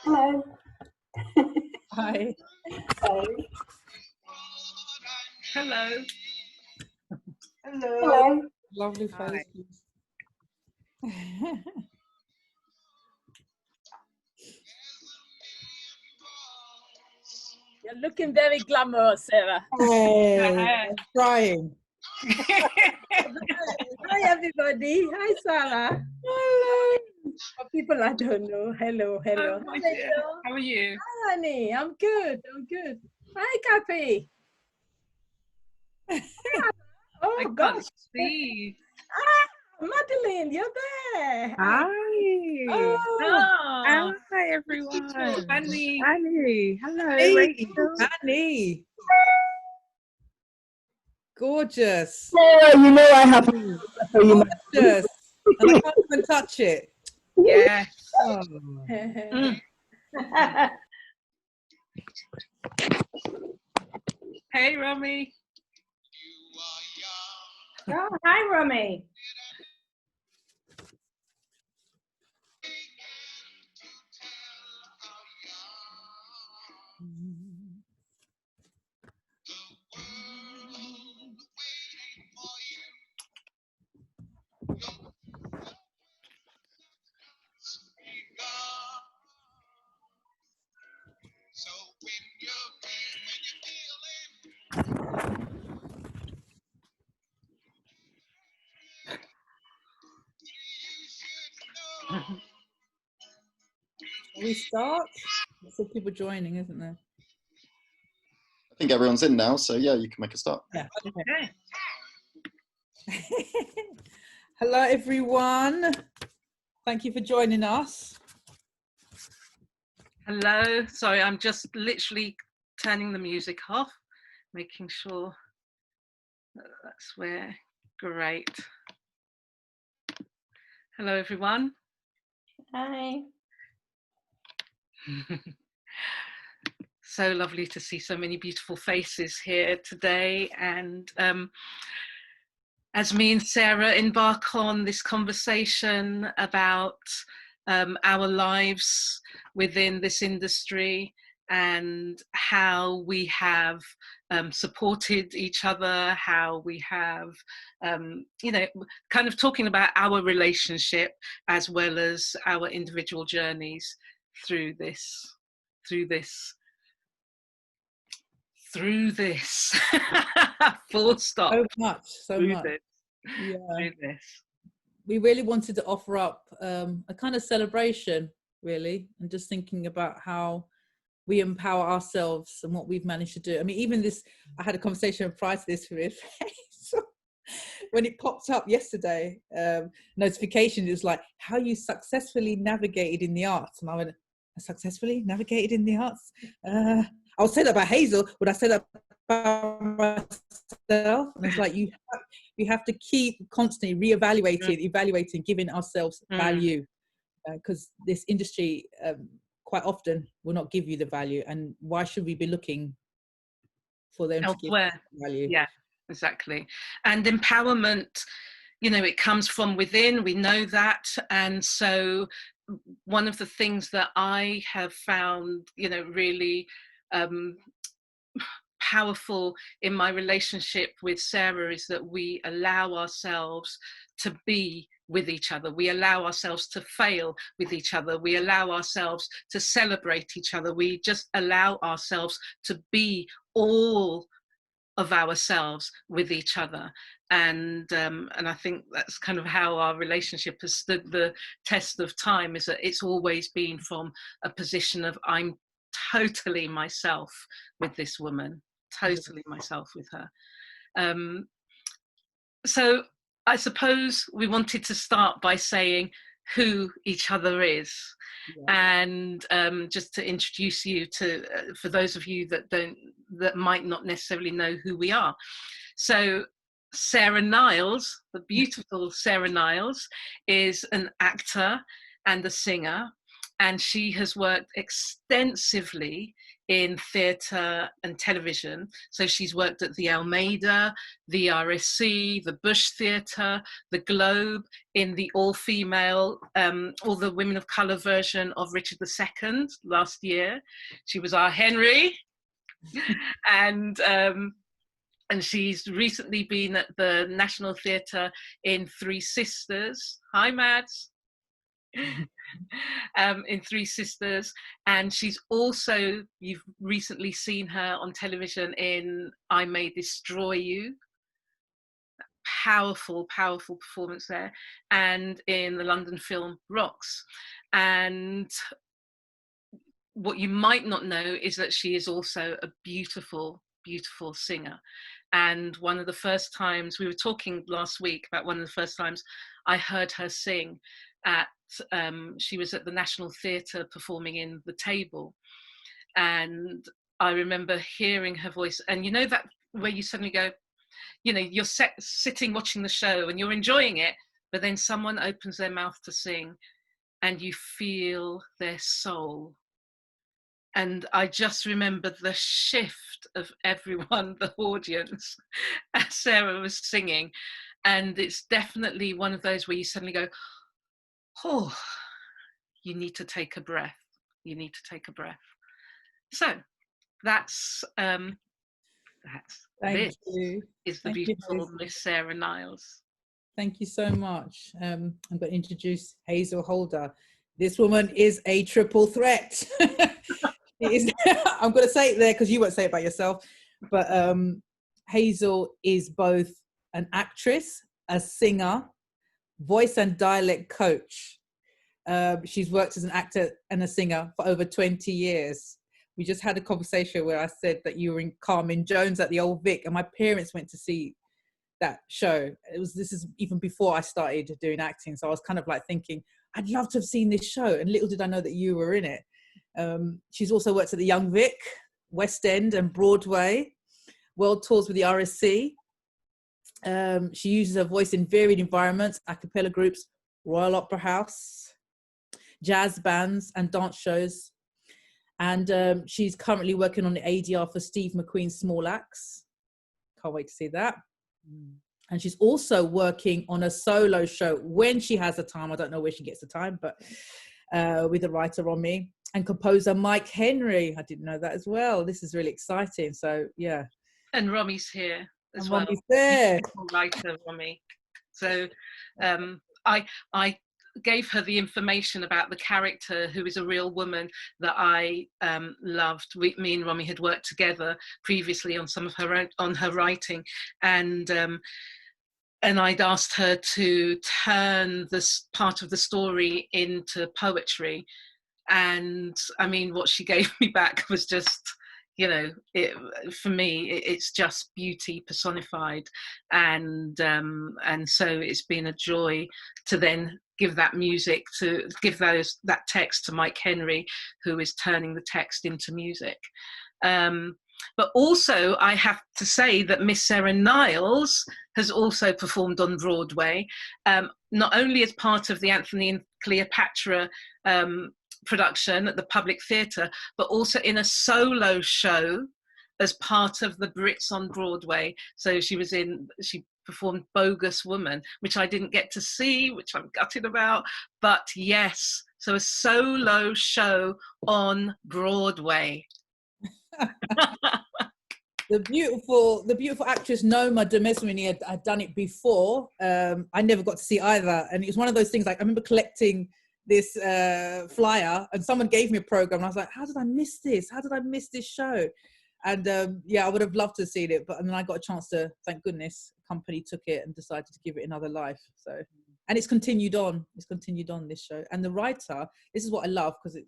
Hello. Hi. Hello. Hello. Hello. Hello. Lovely Hi. faces. You're looking very glamorous, Sarah. Hey, I'm trying. Hi, everybody. Hi, Sarah. Hello. For people I don't know, hello, hello. Oh, my Hi, dear. Rachel. How are you? Hi, honey. I'm good. I'm good. Hi, Kathy. Oh, I gosh. can't see. Madeline, you're there. Hi. Oh, Oh, Hi, everyone. Annie. Annie. Hello, Hey, Rachel. Annie. Gorgeous. Oh, you know I have for you. Gorgeous. And I can't even touch it. Yes. Oh. Mm. Hey, Romy. Oh, hi, Romy. Shall we start? There's still people joining, isn't there? I think everyone's in now, so yeah, you can make a start. Yeah. Okay. Hello, everyone. Thank you for joining us. Hello. Sorry, I'm just literally turning the music off, making sure that's where. Great. Hello, everyone. Hi. So lovely to see so many beautiful faces here today. And as me and Sarah embark on this conversation about our lives within this industry and how we have supported each other, how we have, kind of talking about our relationship as well as our individual journeys through this full stop. So much, so through much. this, Yeah. through this. We really wanted to offer up a kind of celebration, really, and just thinking about how we empower ourselves and what we've managed to do. I mean, even this, I had a conversation prior to this with Hazel. When it popped up yesterday, notification, it was like, how you successfully navigated in the arts. And I went, successfully navigated in the arts? I would say that about Hazel, would I say that about myself? And it's like, you have to keep constantly evaluating, giving ourselves value, because this industry quite often will not give you the value. And why should we be looking for them elsewhere to give value? Yeah, exactly. And empowerment, it comes from within, we know that. And so one of the things that I have found, really powerful in my relationship with Sarah is that we allow ourselves to be with each other. We allow ourselves to fail with each other. We allow ourselves to celebrate each other. We just allow ourselves to be all of ourselves with each other. And I think that's kind of how our relationship has stood the test of time, is that it's always been from a position of I'm totally myself with this woman, totally myself with her. So I suppose we wanted to start by saying who each other is. And just to introduce you to, for those of you that might not necessarily know who we are. So Sarah Niles, the beautiful Sarah Niles, is an actor and a singer, and she has worked extensively in theatre and television. So she's worked at the Almeida, the RSC, the Bush Theatre, the Globe, in the all-female, all the women of colour version of Richard II last year. She was our Henry. And she's recently been at the National Theatre in Three Sisters. Hi, Mads. In Three Sisters. And she's also, you've recently seen her on television in I May Destroy You. Powerful, powerful performance there. And in the London film Rocks. And what you might not know is that she is also a beautiful, beautiful singer. And one of the first times, we were talking last week about one of the first times I heard her sing at, she was at the National Theatre performing in The Table. And I remember hearing her voice, and you know that where you suddenly go, you know, you're sitting watching the show and you're enjoying it, but then someone opens their mouth to sing and you feel their soul. And I just remember the shift of everyone, the audience, as Sarah was singing. And it's definitely one of those where you suddenly go, oh, you need to take a breath. You need to take a breath. So that's Thank this you. is the Thank you, beautiful Hazel. Miss Sarah Niles. Thank you so much. I'm going to introduce Hazel Holder. This woman is a triple threat. I'm going to say it there because you won't say it about yourself. But Hazel is both an actress, a singer, voice and dialect coach. She's worked as an actor and a singer for over 20 years. We just had a conversation where I said that you were in Carmen Jones at the Old Vic, and my parents went to see that show. This is even before I started doing acting, so I was kind of like thinking I'd love to have seen this show, and little did I know that you were in it. She's also worked at the Young Vic, West End and Broadway, world tours with the RSC. She uses her voice in varied environments, a cappella groups, Royal Opera House, jazz bands and dance shows. And she's currently working on the ADR for Steve McQueen's Small Axe. Can't wait to see that. And she's also working on a solo show when she has the time. I don't know where she gets the time, but with a writer on me and composer Mike Henry. I didn't know that as well. This is really exciting. So yeah. And Romy's here as And well. Romy's there. Beautiful writer, Romy. So I gave her the information about the character, who is a real woman that I loved. Me and Romy had worked together previously on some of her writing, and I'd asked her to turn this part of the story into poetry. And I mean, what she gave me back was just, you know, for me, it's just beauty personified. And so it's been a joy to then give that music, to give that text to Mike Henry, who is turning the text into music. But also, I have to say that Miss Sarah Niles has also performed on Broadway, not only as part of the Anthony and Cleopatra production at the Public Theatre, but also in a solo show as part of the Brits on Broadway. So she performed Bogus Woman, which I didn't get to see, which I'm gutted about, but yes, so a solo show on Broadway. The beautiful actress Noma Demesmini had done it before. I never got to see either, and it was one of those things. Like I remember collecting this flyer, and someone gave me a program, and I was like, "How did I miss this? How did I miss this show?" And yeah, I would have loved to have seen it, but then I got a chance to. Thank goodness, a company took it and decided to give it another life. So, and it's continued on. It's continued on, this show, and the writer. This is what I love, because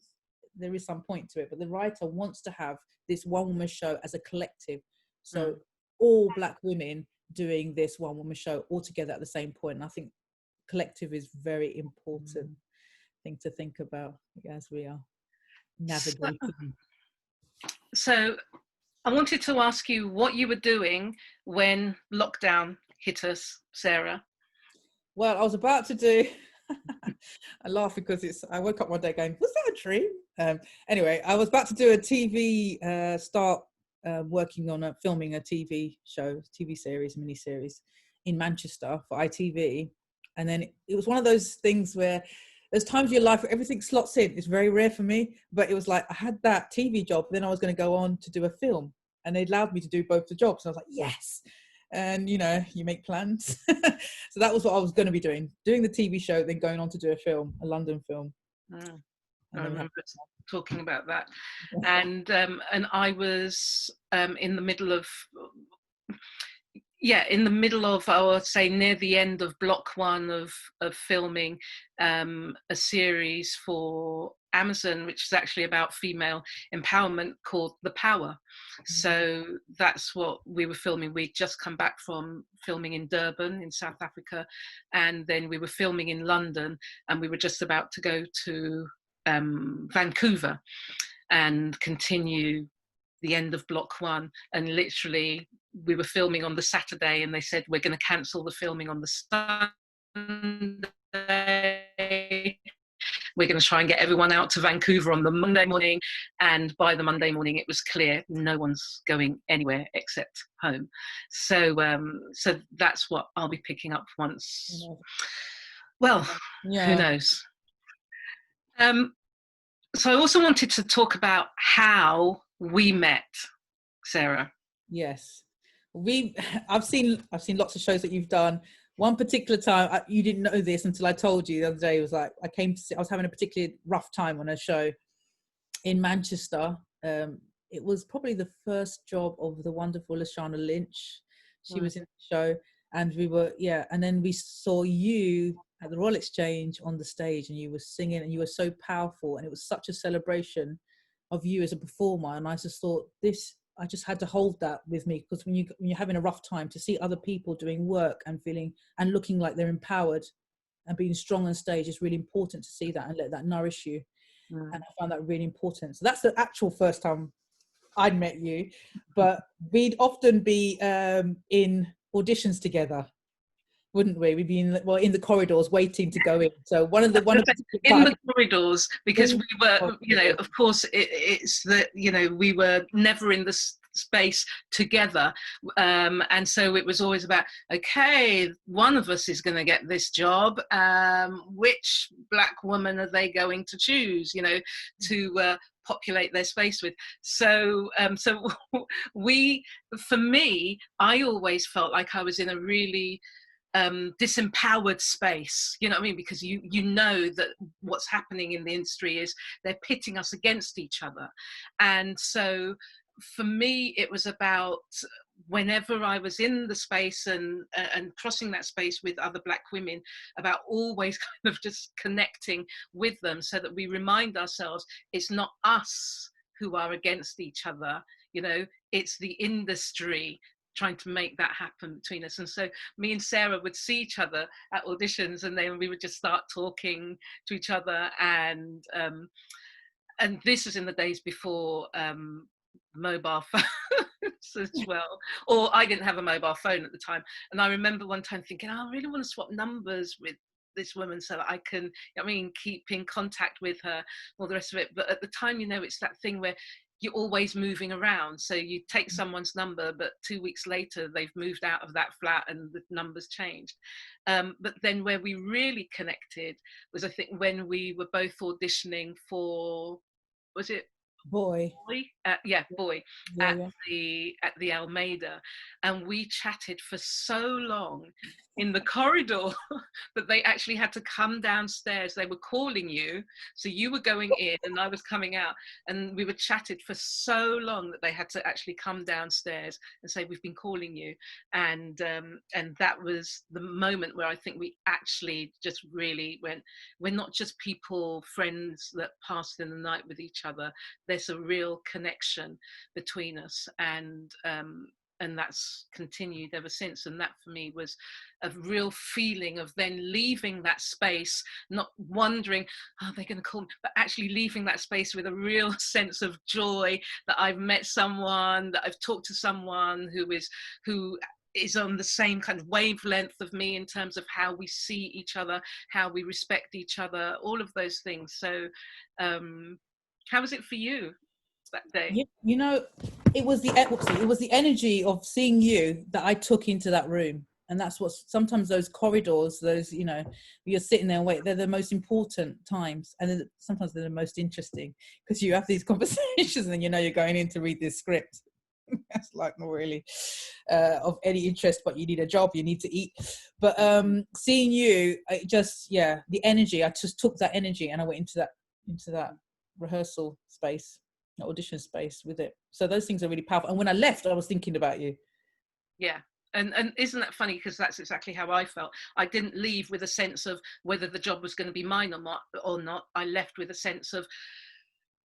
there is some point to it, but the writer wants to have this one woman show as a collective. So all Black women doing this one woman show all together at the same point. And I think collective is very important thing to think about as we are navigating. So I wanted to ask you what you were doing when lockdown hit us, Sarah. Well, I was about to do, I laugh because I woke up one day going, was that a dream? Anyway, I was about to do a TV start working on filming a TV show, TV series, mini series in Manchester for ITV, and then it was one of those things where there's times in your life where everything slots in. It's very rare for me, but it was like I had that TV job, then I was going to go on to do a film, and they allowed me to do both the jobs. And I was like, yes. And you know, you make plans. So that was what I was going to be doing the TV show, then going on to do a film, a London film. Mm. And I then remember talking about that, and I was in the middle of I would say near the end of block one of filming a series for Amazon, which is actually about female empowerment, called The Power. So that's what we were filming. We'd just come back from filming in Durban in South Africa, and then we were filming in London, and we were just about to go to Vancouver and continue the end of block one. And literally we were filming on the Saturday, and they said, we're going to cancel the filming on the Sunday. We're going to try and get everyone out to Vancouver on the Monday morning. And by the Monday morning, it was clear no one's going anywhere except home. So so that's what I'll be picking up once. Well, who knows? So I also wanted to talk about how we met, Sarah. Yes, I've seen lots of shows that you've done. One particular time, you didn't know this until I told you the other day. It was like I was having a particularly rough time on a show in Manchester. It was probably the first job of the wonderful Lashana Lynch. She was in the show, and and then we saw you at the Royal Exchange on the stage, and you were singing, and you were so powerful, and it was such a celebration of you as a performer. And I just thought, I just had to hold that with me, because when you're having a rough time, to see other people doing work and feeling and looking like they're empowered and being strong on stage is really important to see that and let that nourish you. And I found that really important. So that's the actual first time I'd met you, but we'd often be in auditions together, wouldn't we? We'd be in the corridors waiting to go in. So one of the corridors, because we were, you know, of course, it's that, you know, we were never in the space together, and so it was always about, okay, one of us is going to get this job. Which black woman are they going to choose? You know, to populate their space with. So for me, I always felt like I was in a really disempowered space, you know what I mean? Because you know that what's happening in the industry is they're pitting us against each other. And so for me, it was about, whenever I was in the space and crossing that space with other black women, about always kind of just connecting with them, so that we remind ourselves it's not us who are against each other, you know, it's the industry trying to make that happen between us. And so me and Sarah would see each other at auditions, and then we would just start talking to each other. And this was in the days before mobile phones as well, or I didn't have a mobile phone at the time. And I remember one time thinking, I really want to swap numbers with this woman so that I can, I mean, keep in contact with her, all the rest of it. But at the time, you know, it's that thing where you're always moving around. So you take someone's number, but 2 weeks later, they've moved out of that flat and the number's changed. But then where we really connected was, I think, when we were both auditioning for, was it Boy? Boy. At the Almeida, and we chatted for so long in the corridor that they actually had to come downstairs. They were calling you, so you were going in and I was coming out, and we were chatted for so long that they had to actually come downstairs and say, we've been calling you. And that was the moment where I think we actually just really went, we're not just people, friends that passed in the night with each other. There's a real connection between us, and that's continued ever since. And that for me was a real feeling of then leaving that space, not wondering, are they going to call me, but actually leaving that space with a real sense of joy that I've met someone, that I've talked to someone who is on the same kind of wavelength of me in terms of how we see each other, how we respect each other, all of those things. So How was it for you that day? You know, it was the energy of seeing you that I took into that room. And that's what sometimes those corridors, those, you know, you're sitting there and wait, they're the most important times. And then sometimes they're the most interesting because you have these conversations and you know you're going in to read this script. That's like not really of any interest, but you need a job, you need to eat. But seeing you, it just, yeah, the energy, I just took that energy and I went into that rehearsal space, audition space with it. So those things are really powerful. And when I left, I was thinking about you. Yeah. And isn't that funny? Because that's exactly how I felt. I didn't leave with a sense of whether the job was going to be mine or not. I left with a sense of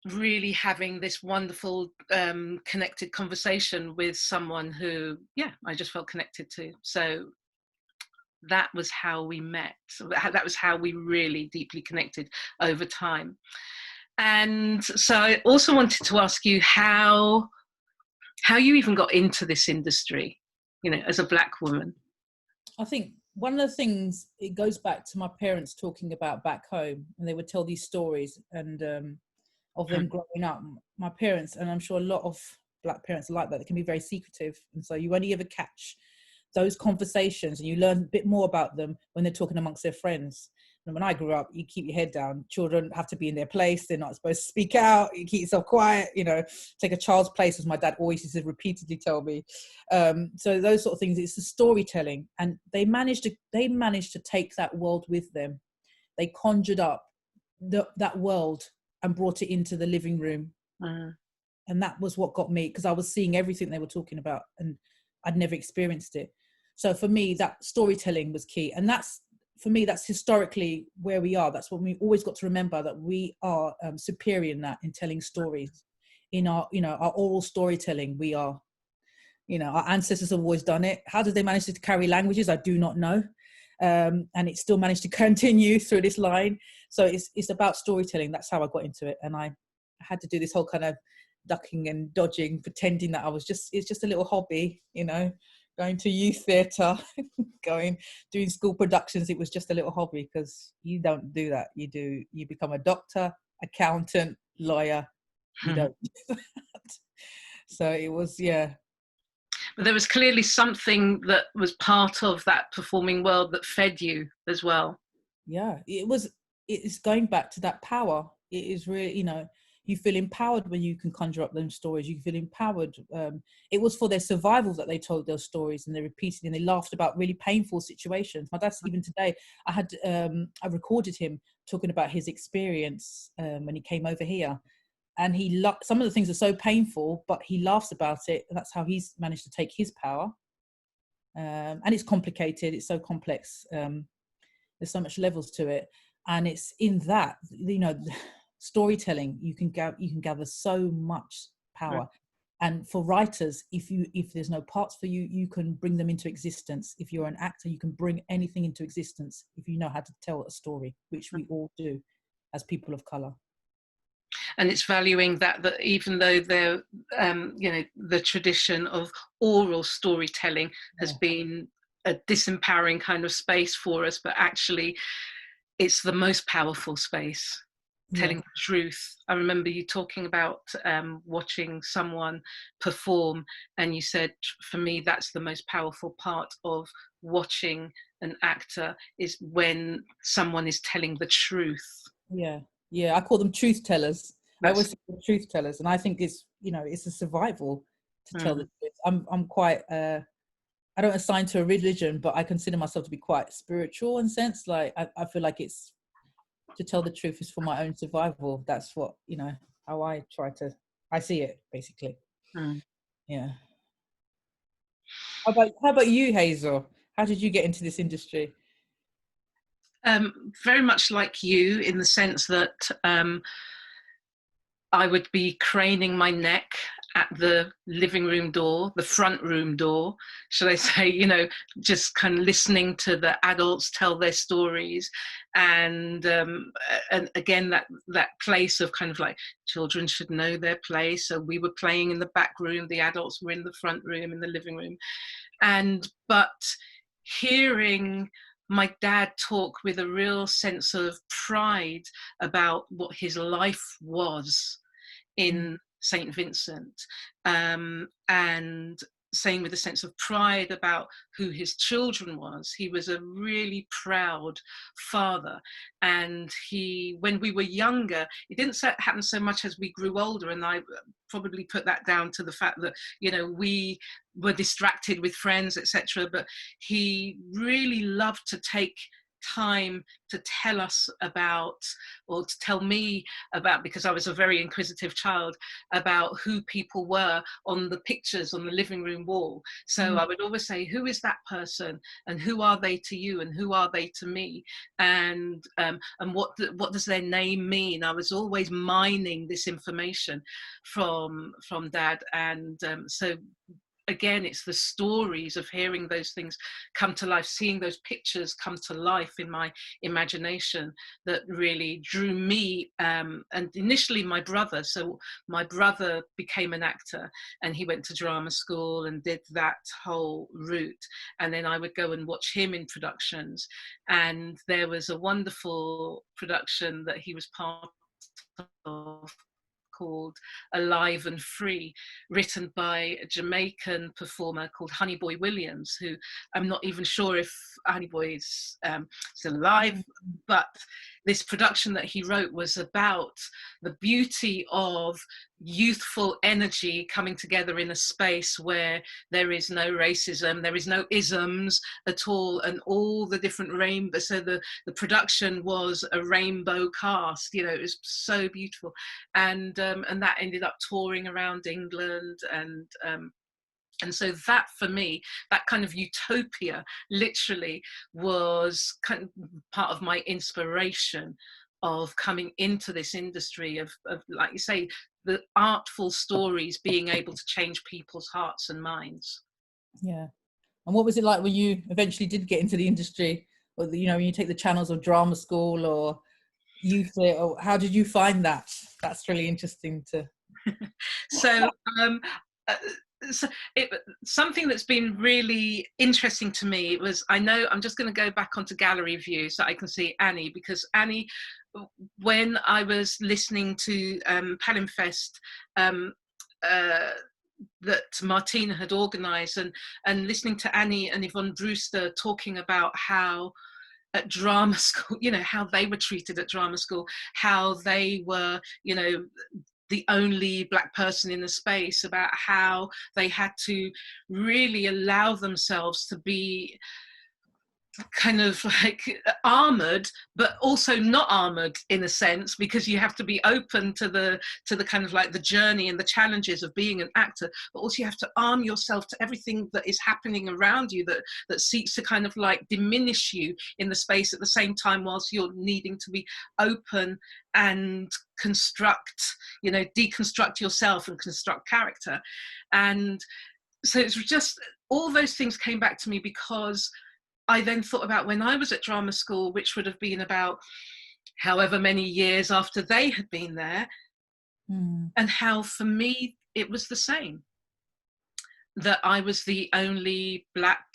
really having this wonderful connected conversation with someone who, yeah, I just felt connected to. So that was how we met. That was how we really deeply connected over time. And so I also wanted to ask you how you even got into this industry, you know, as a Black woman. I think one of the things, it goes back to my parents talking about back home, and they would tell these stories and of them growing up. My parents, and I'm sure a lot of Black parents are like that, they can be very secretive. And so you only ever catch those conversations and you learn a bit more about them when they're talking amongst their friends. And when I grew up, you keep your head down. Children have to be in their place. They're not supposed to speak out. You keep yourself quiet, you know, take a child's place, as my dad always used to repeatedly tell me. So those sort of things, it's the storytelling. And they managed to take that world with them. They conjured up that world and brought it into the living room. And that was what got me, because I was seeing everything they were talking about and I'd never experienced it. So for me, that storytelling was key. And that's historically where we are. That's what we always got to remember, that we are superior in that, in telling stories. In our, you know, our oral storytelling, we are, you know, our ancestors have always done it. How did they manage to carry languages? I do not know. And it still managed to continue through this line. So it's about storytelling. That's how I got into it. And I had to do this whole kind of ducking and dodging, pretending that it's just a little hobby, you know, going to youth theatre, doing school productions. It was just a little hobby, because you don't do that. You become a doctor, accountant, lawyer. You don't do that. So it was, yeah. But there was clearly something that was part of that performing world that fed you as well. Yeah, it's going back to that power. It is really, you know, you feel empowered when you can conjure up those stories. You feel empowered. It was for their survival that they told those stories, and they repeated and they laughed about really painful situations. My dad's, even today, I recorded him talking about his experience when he came over here. And some of the things are so painful, but he laughs about it. And that's how he's managed to take his power. And it's complicated. It's so complex. There's so much levels to it. And it's in that, you know, storytelling, you can gather so much power. And for writers, if there's no parts for you, you can bring them into existence. If you're an actor, you can bring anything into existence if you know how to tell a story, which we all do as people of color. And it's valuing that even though there, you know, the tradition of oral storytelling has been a disempowering kind of space for us, but actually it's the most powerful space, telling the truth. I remember you talking about watching someone perform, and you said, for me, that's the most powerful part of watching an actor, is when someone is telling the truth. Yeah, I call them truth tellers. I always say truth tellers, and I think it's, you know, it's a survival to tell the truth. I'm quite I don't assign to a religion, but I consider myself to be quite spiritual in a sense. Like I feel like it's, to tell the truth is for my own survival. That's what, you know, how I see it, basically. Yeah. How about you, Hazel? How did you get into this industry? Very much like you, in the sense that I would be craning my neck at the living room door, the front room door, should I say, you know, just kind of listening to the adults tell their stories. And again, that place of kind of like, children should know their place. So we were playing in the back room, the adults were in the front room, in the living room. But hearing my dad talk with a real sense of pride about what his life was, in St. Vincent, and saying with a sense of pride about who his children was. He was a really proud father, and when we were younger, it didn't happen so much as we grew older, and I probably put that down to the fact that, you know, we were distracted with friends, etc. But he really loved to take time to tell us about, or to tell me about, because I was a very inquisitive child, about who people were on the pictures on the living room wall. So I would always say, who is that person, and who are they to you, and who are they to me, and what does their name mean? I was always mining this information from Dad, and so again, it's the stories of hearing those things come to life, seeing those pictures come to life in my imagination, that really drew me, and initially my brother. So my brother became an actor, and he went to drama school and did that whole route, and then I would go and watch him in productions. And there was a wonderful production that he was part of called Alive and Free, written by a Jamaican performer called Honeyboy Williams, who I'm not even sure if Honeyboy is still alive, but this production that he wrote was about the beauty of youthful energy coming together in a space where there is no racism, there is no isms at all, and all the different rainbows. So the production was a rainbow cast, you know, it was so beautiful. And that ended up touring around England, and so that, for me, that kind of utopia literally was kind of part of my inspiration of coming into this industry of, like you say, the artful stories being able to change people's hearts and minds. Yeah. And what was it like when you eventually did get into the industry, or, you know, when you take the channels of drama school or youth, or how did you find that? That's really interesting to. So something that's been really interesting to me was, I know I'm just going to go back onto gallery view so I can see Annie, because Annie, when I was listening to Palimfest, that Martina had organised, and listening to Annie and Yvonne Brewster talking about how at drama school, you know, how they were treated at drama school, how they were, you know, the only Black person in the space, about how they had to really allow themselves to be kind of like armored, but also not armored in a sense, because you have to be open to the kind of like the journey and the challenges of being an actor, but also you have to arm yourself to everything that is happening around you that seeks to kind of like diminish you in the space at the same time, whilst you're needing to be open and construct, you know, deconstruct yourself and construct character. And so it's just, all those things came back to me, because I then thought about when I was at drama school, which would have been about however many years after they had been there, and how for me it was the same, that I was the only Black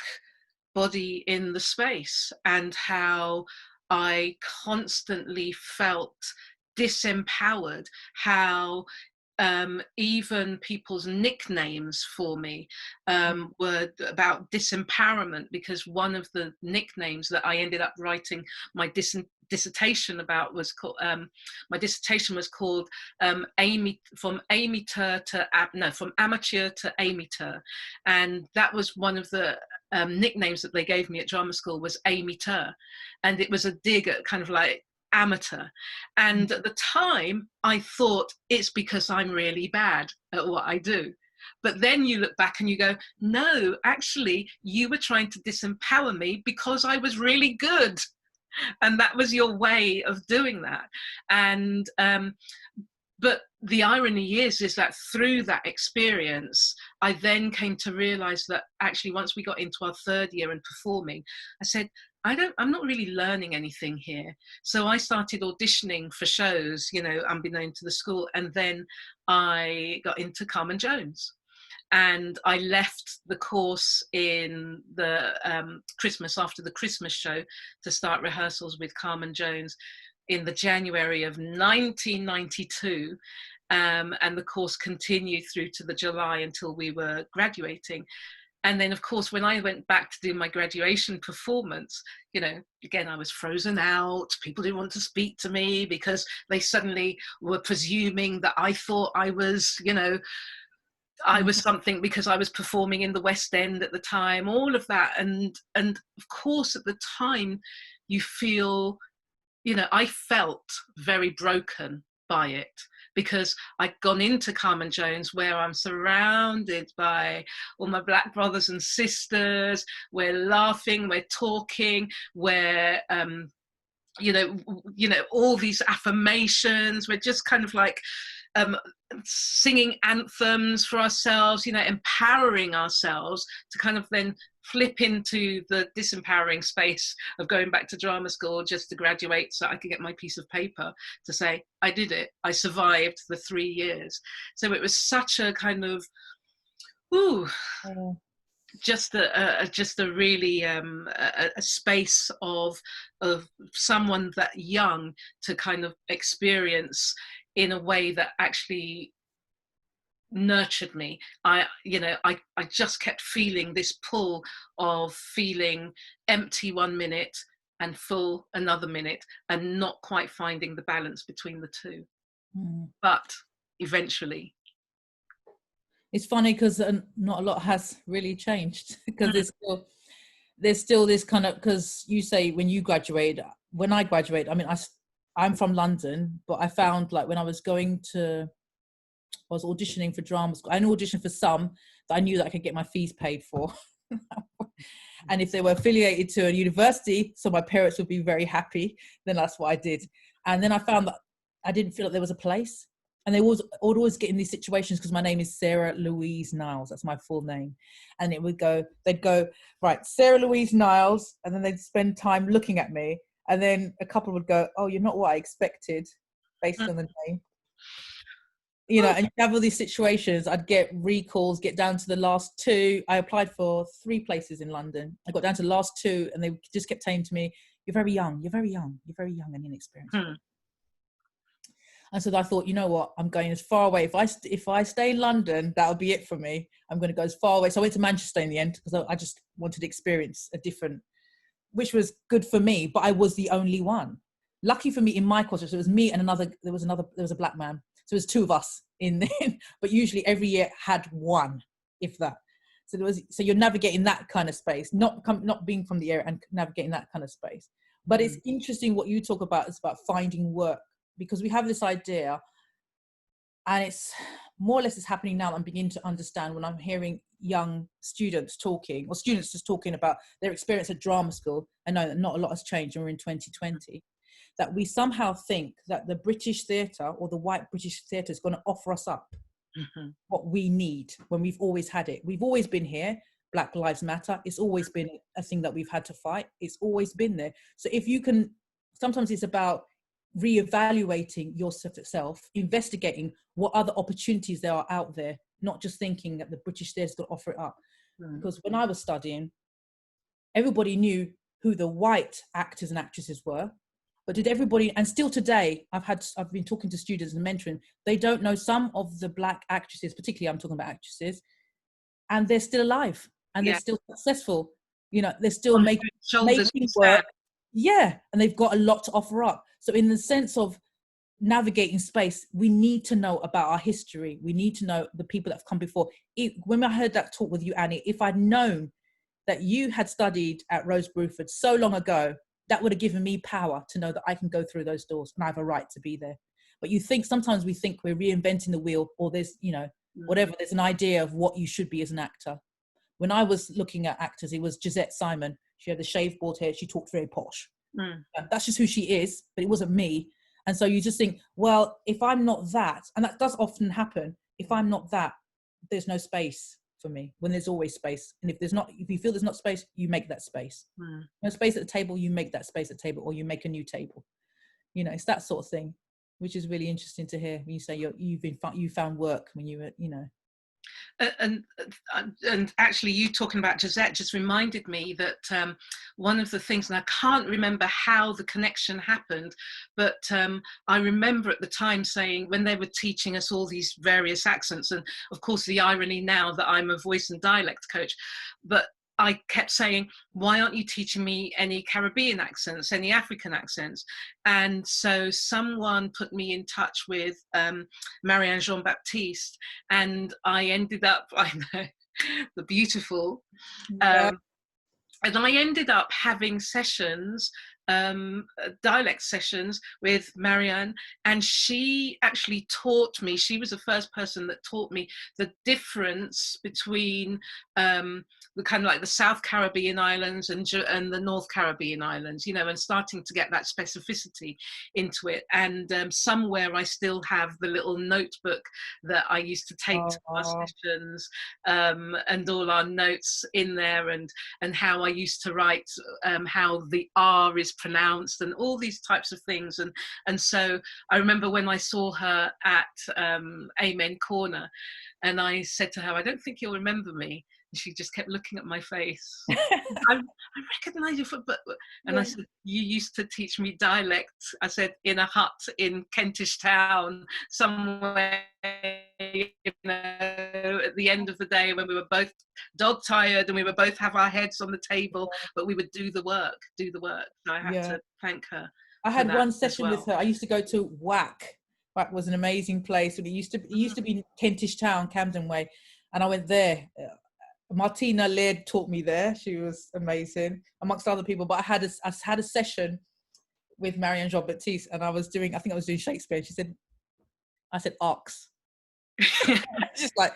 body in the space, and how I constantly felt disempowered, how even people's nicknames for me were about disempowerment, because one of the nicknames that I ended up writing my dissertation about was called, my dissertation was called Amy, from amateur to amateur, and that was one of the nicknames that they gave me at drama school, was Amateur, and it was a dig at kind of like amateur. And at the time I thought it's because I'm really bad at what I do, but then you look back and you go, no, actually you were trying to disempower me because I was really good, and that was your way of doing that. And but the irony is that through that experience, I then came to realize that actually once we got into our third year and performing, I said, I'm not really learning anything here. So I started auditioning for shows, you know, unbeknown to the school. And then I got into Carmen Jones. And I left the course in the Christmas, after the Christmas show, to start rehearsals with Carmen Jones in the January of 1992. and the course continued through to the July until we were graduating. And then, of course, when I went back to do my graduation performance, you know, again, I was frozen out. People didn't want to speak to me because they suddenly were presuming that I thought I was, you know, I was something because I was performing in the West End at the time, all of that. And of course, at the time, you feel, you know, I felt very broken by it, because I'd gone into Carmen Jones where I'm surrounded by all my Black brothers and sisters. We're laughing, we're talking, we're you know, all these affirmations. We're just kind of like singing anthems for ourselves, you know, empowering ourselves to kind of then flip into the disempowering space of going back to drama school just to graduate so I could get my piece of paper to say, I did it, I survived the 3 years. So it was such a kind of, just a really a space of someone that young to kind of experience in a way that actually nurtured me. I just kept feeling this pull of feeling empty 1 minute and full another minute, and not quite finding the balance between the two. But eventually, it's funny because not a lot has really changed, because there's still this kind of, because you say when you graduate, when I graduated, I mean, I'm from London, but I found like when I was auditioning for drama school, I auditioned for some that I knew that I could get my fees paid for. And if they were affiliated to a university, so my parents would be very happy, then that's what I did. And then I found that I didn't feel like there was a place. And they would always get in these situations, because my name is Sarah Louise Niles. That's my full name. And they'd go, right, Sarah Louise Niles. And then they'd spend time looking at me. And then a couple would go, oh, you're not what I expected, based on the name. You know, and you have all these situations. I'd get recalls, get down to the last two. I applied for 3 places in London. I got down to the last 2, and they just kept saying to me, you're very young, you're very young, you're very young and inexperienced. And so I thought, you know what, I'm going as far away. If I stay in London, that'll be it for me. I'm going to go as far away. So I went to Manchester in the end, because I just wanted to experience a different, which was good for me, but I was the only one. Lucky for me, in my course, it was me and there was a black man. So it was 2 of us but usually every year had 1, if that. So you're navigating that kind of space, not being from the area and navigating that kind of space. But it's interesting what you talk about, is about finding work, because we have this idea, and it's more or less is happening now. I'm beginning to understand when I'm hearing young students talking, or students just talking about their experience at drama school. I know that not a lot has changed, and we're in 2020, that we somehow think that the British theatre, or the white British theatre, is going to offer us up what we need, when we've always had it. We've always been here. Black Lives Matter. It's always been a thing that we've had to fight. It's always been there. So if you can, sometimes it's about reevaluating yourself, investigating what other opportunities there are out there, not just thinking that the British theatre's got to offer it up. Because when I was studying, everybody knew who the white actors and actresses were, but did everybody, and still today, I've been talking to students and mentoring, they don't know some of the black actresses, particularly I'm talking about actresses, and they're still alive, and they're still successful. You know, they're still making work. Yeah, and they've got a lot to offer up. So in the sense of navigating space, we need to know about our history. We need to know the people that have come before. When I heard that talk with you, Annie, if I'd known that you had studied at Rose Bruford so long ago, that would have given me power to know that I can go through those doors and I have a right to be there. But sometimes we think we're reinventing the wheel, or there's, whatever, there's an idea of what you should be as an actor. When I was looking at actors, it was Gisette Simon. She had the shaved bald hair. She talked very posh. That's just who she is, but it wasn't me. And so you just think, well, if I'm not that, and that does often happen, if I'm not that, there's no space for me, when there's always space. And if you feel there's not space, you make that space. No space at the table, you make that space at the table, or you make a new table. It's that sort of thing, which is really interesting to hear when you say you found work when you were, And actually, you talking about Gisette just reminded me that one of the things, and I can't remember how the connection happened, but I remember at the time saying, when they were teaching us all these various accents, and of course the irony now that I'm a voice and dialect coach, but I kept saying, why aren't you teaching me any Caribbean accents, any African accents? And so someone put me in touch with Marianne Jean-Baptiste, and I ended up, I know, the beautiful, and I ended up having sessions, dialect sessions with Marianne, and she actually taught me, she was the first person that taught me the difference between the kind of like the South Caribbean islands and the North Caribbean islands, you know, and starting to get that specificity into it. And somewhere I still have the little notebook that I used to take to our sessions, and all our notes in there, and how I used to write, how the R is pronounced, and all these types of things. And so I remember when I saw her at Amen Corner, and I said to her, I don't think you'll remember me. And she just kept looking at my face. I recognize you, and I said, you used to teach me dialect. I said, in a hut in Kentish Town, somewhere, you know, at the end of the day when we were both dog tired and we would both have our heads on the table, but we would do the work. So I had to thank her. I had one session with her. I used to go to WAC. WAC was an amazing place. It used to be Kentish Town, Camden Way, and I went there. Martina Laird taught me there. She was amazing, amongst other people. But I had a session with Marianne Jean-Baptiste, and I think I was doing Shakespeare. She said, I said ox. Just like,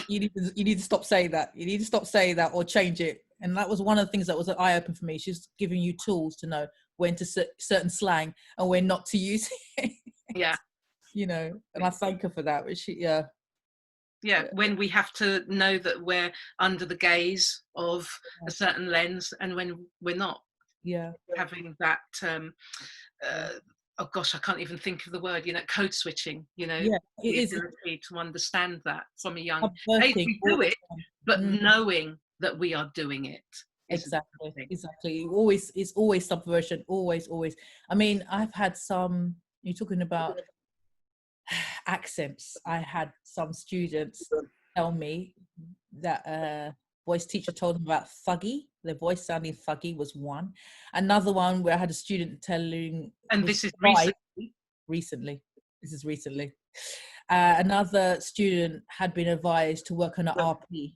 you need to stop saying that. You need to stop saying that or change it. And that was one of the things that was an eye open for me. She's giving you tools to know when to certain slang and when not to use it. Yeah. You know, and I thank her for that. But when we have to know that we're under the gaze of a certain lens, and when we're not. Having that oh gosh, I can't even think of the word, you know, code switching, you know, it is ability to understand that from a young age. We do it, but knowing that we are doing it. Exactly. It's always subversion, always. I mean, I've had some, you're talking about accents. I had some students tell me that voice teacher told them about fuggy. Their voice sounding fuggy was one. Another one where I had a student telling, and this is recently. This is recently. Another student had been advised to work on an RP.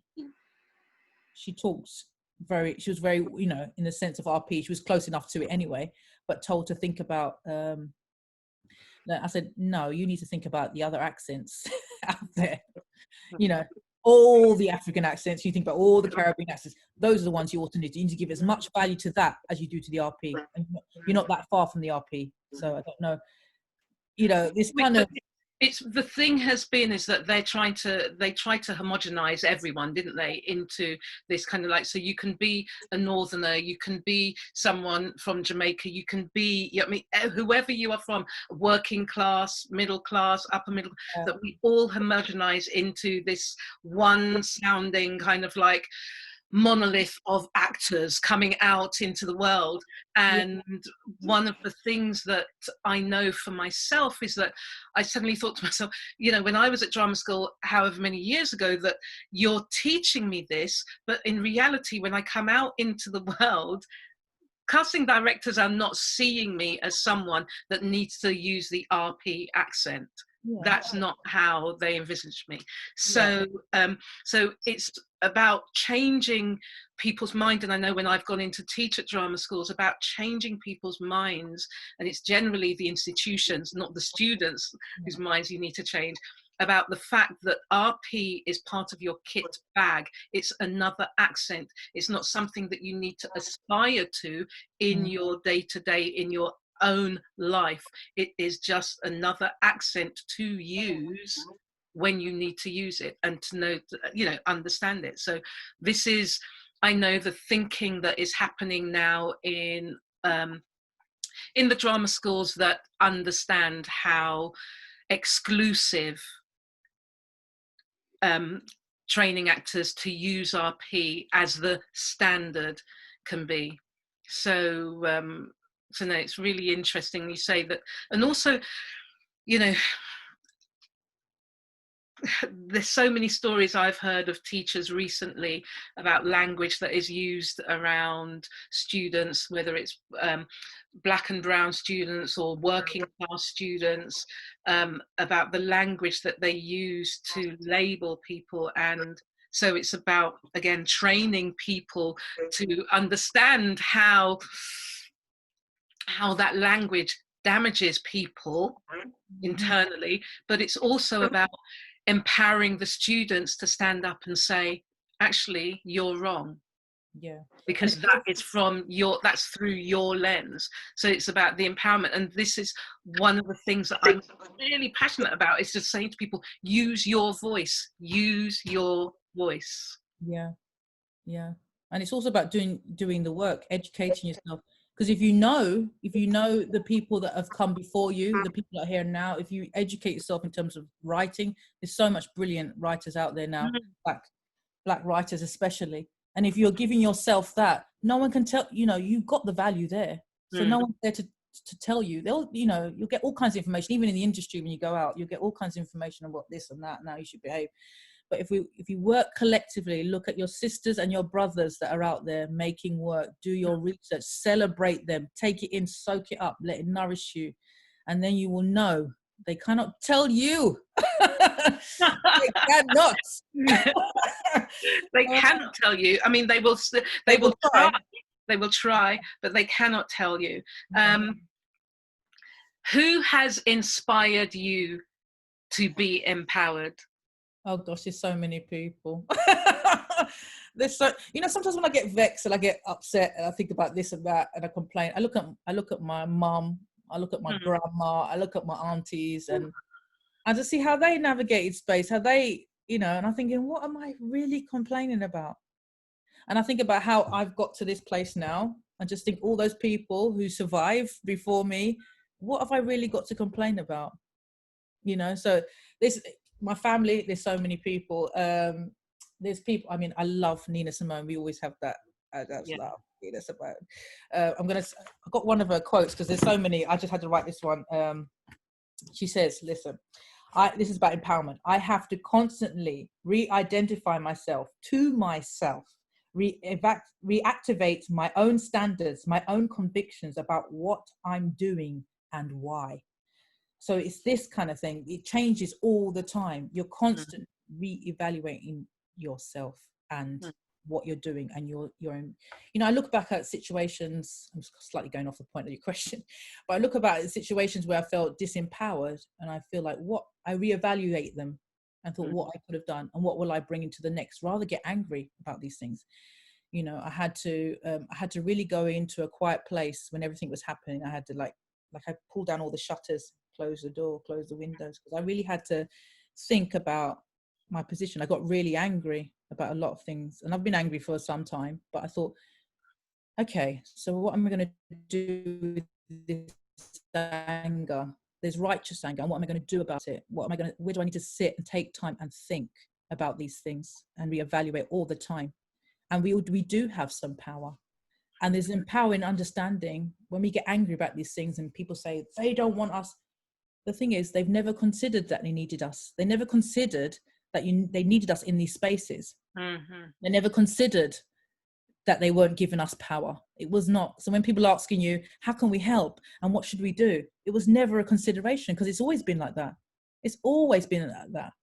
She was very, you know, in the sense of RP, she was close enough to it anyway, but told to think about, I said, no, you need to think about the other accents out there. You know, all the African accents, you think about all the Caribbean accents, those are the ones you ought to need. You need to give as much value to that as you do to the RP. And you're not that far from the RP. So I don't know, you know, this kind of... It's the thing has been is that they tried to homogenize everyone, didn't they, into this kind of like, so you can be a northerner, you can be someone from Jamaica, you can be, I mean, whoever you are from, working class, middle class, upper middle, that we all homogenize into this one sounding kind of like monolith of actors coming out into the world. And one of the things that I know for myself is that I suddenly thought to myself, you know, when I was at drama school however many years ago, that you're teaching me this, but in reality when I come out into the world, casting directors are not seeing me as someone that needs to use the RP accent. That's not how they envisage me. So so it's about changing people's mind. And I know when I've gone in to teach at drama schools, about changing people's minds, and it's generally the institutions, not the students, whose minds you need to change, about the fact that RP is part of your kit bag. It's another accent. It's not something that you need to aspire to in your day-to-day, in your own life. It is just another accent to use when you need to use it, and to know, you know, understand it. So this is, I know, the thinking that is happening now in the drama schools that understand how exclusive training actors to use RP as the standard can be. So no, it's really interesting you say that. And also, you know, there's so many stories I've heard of teachers recently about language that is used around students, whether it's black and brown students or working class students, about the language that they use to label people. And so it's about, again, training people to understand how that language damages people internally, but it's also about empowering the students to stand up and say, actually, you're wrong. Yeah. Because that's through your lens. So it's about the empowerment. And this is one of the things that I'm really passionate about, is just saying to people, use your voice, use your voice. Yeah. Yeah. And it's also about doing the work, educating yourself. Because if you know the people that have come before you, the people that are here now, if you educate yourself in terms of writing, there's so much brilliant writers out there now, black writers especially. And if you're giving yourself that, no one can tell, you've got the value there. So no one's there to tell you. They'll, you'll get all kinds of information, even in the industry when you go out, you'll get all kinds of information about this and that, and how you should behave. But if you work collectively, look at your sisters and your brothers that are out there making work, do your research, celebrate them, take it in, soak it up, let it nourish you. And then you will know they cannot tell you. They cannot. They cannot tell you. I mean, they will try. They will try, but they cannot tell you. Who has inspired you to be empowered? Oh gosh, there's so many people. There's so, sometimes when I get vexed and I get upset and I think about this and that and I complain, I look at my mum, I look at my grandma, I look at my aunties, and I just see how they navigated space, how they, and I'm thinking, what am I really complaining about? And I think about how I've got to this place now. I just think all those people who survived before me, what have I really got to complain about? So this, my family, there's so many people. There's people, I mean, I love Nina Simone. We always have that. That's love, Nina Simone. I've got one of her quotes because there's so many. I just had to write this one. She says, listen, this is about empowerment. I have to constantly re-identify myself to myself, reactivate my own standards, my own convictions about what I'm doing and why. So it's this kind of thing. It changes all the time. You're constantly re-evaluating yourself and what you're doing and your own. I look back at situations, I'm slightly going off the point of your question, but I look about situations where I felt disempowered, and I feel like I reevaluate them and thought what I could have done and what will I bring into the next, rather get angry about these things. I had to really go into a quiet place when everything was happening. I had to like I pulled down all the shutters, close the door, close the windows, because I really had to think about my position. I got really angry about a lot of things, and I've been angry for some time, but I thought, okay, so what am I going to do with this anger? There's righteous anger, and what am I going to do about it? Where do I need to sit and take time and think about these things and reevaluate all the time? And we do have some power. And there's empowering understanding when we get angry about these things and people say they don't want us. The thing is, they've never considered that they needed us. They never considered that they needed us in these spaces. They never considered that they weren't giving us power. It was not. So when people are asking you, how can we help and what should we do? It was never a consideration, because it's always been like that. It's always been like that.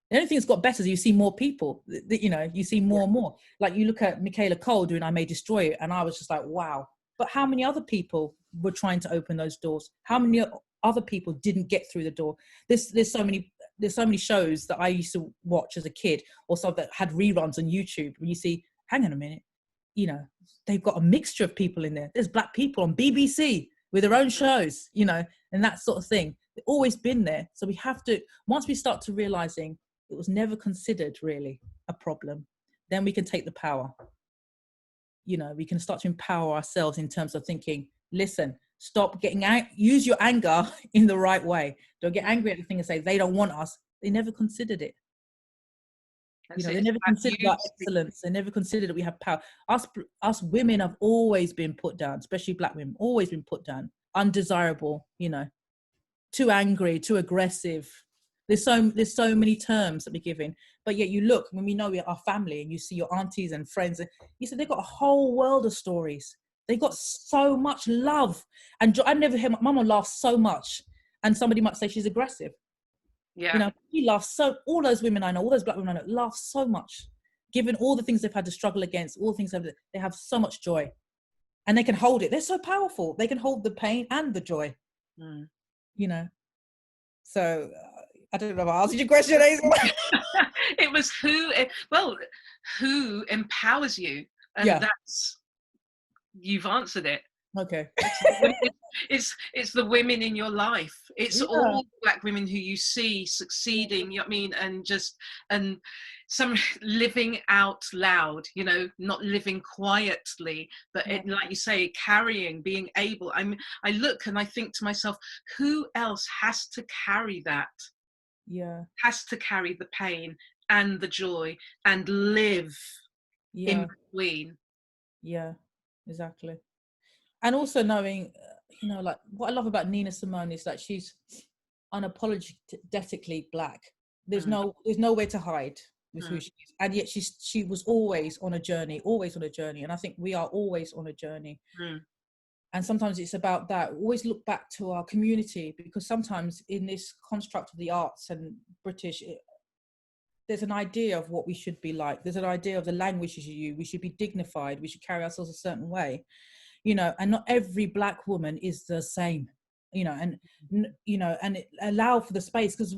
The only thing that's got better is you see more people, you see more and more. Like you look at Michaela Cole doing I May Destroy It, and I was just like, wow. But how many other people were trying to open those doors? How many other people didn't get through the door? There's so many shows that I used to watch as a kid, or some that had reruns on YouTube, where you see, hang on a minute, they've got a mixture of people in there. There's black people on BBC with their own shows, and that sort of thing. They've always been there. So we have to, once we start to realizing it was never considered really a problem, then we can take the power. We can start to empower ourselves in terms of thinking, listen, stop getting use your anger in the right way. Don't get angry at the thing and say they don't want us. They never considered it. You That's know, it. they It's never about considered our you. excellence. They never considered that we have power. Us women have always been put down, especially black women, always been put down, undesirable. You know, too angry, too aggressive. There's so many terms that we're giving, but yet you look when we know we're our family, and you see your aunties and friends, and you said they've got a whole world of stories. They got so much love, and I never hear my mama laugh so much. And somebody might say she's aggressive. Yeah. You know, she laughs so. All those women I know, all those black women I know, laugh so much, given all the things they've had to struggle against, all the things they have so much joy, and they can hold it. They're so powerful. They can hold the pain and the joy. You know. So I don't know if I answered your question, Hazel. It was who empowers you, and Yeah. that's, you've answered it. Okay. It's the women in your life. It's Yeah. all black women who you see succeeding, you know what I mean, and some living out loud, you know, not living quietly, but Yeah. it, like you say, carrying, being able. I look and I think to myself, who else has to carry that? Yeah. Has to carry the pain and the joy and live in between. Yeah, exactly. And also knowing, you know, like what I love about Nina Simone is that she's unapologetically black. There's nowhere to hide with who she is, and yet she was always on a journey, and I think we are always on a journey. And sometimes it's about that. Always look back to our community, because sometimes in this construct of the arts and British, there's an idea of what we should be like. There's an idea of the language we should use. We should be dignified. We should carry ourselves a certain way, you know. And not every black woman is the same, you know. And you know, and allow for the space, because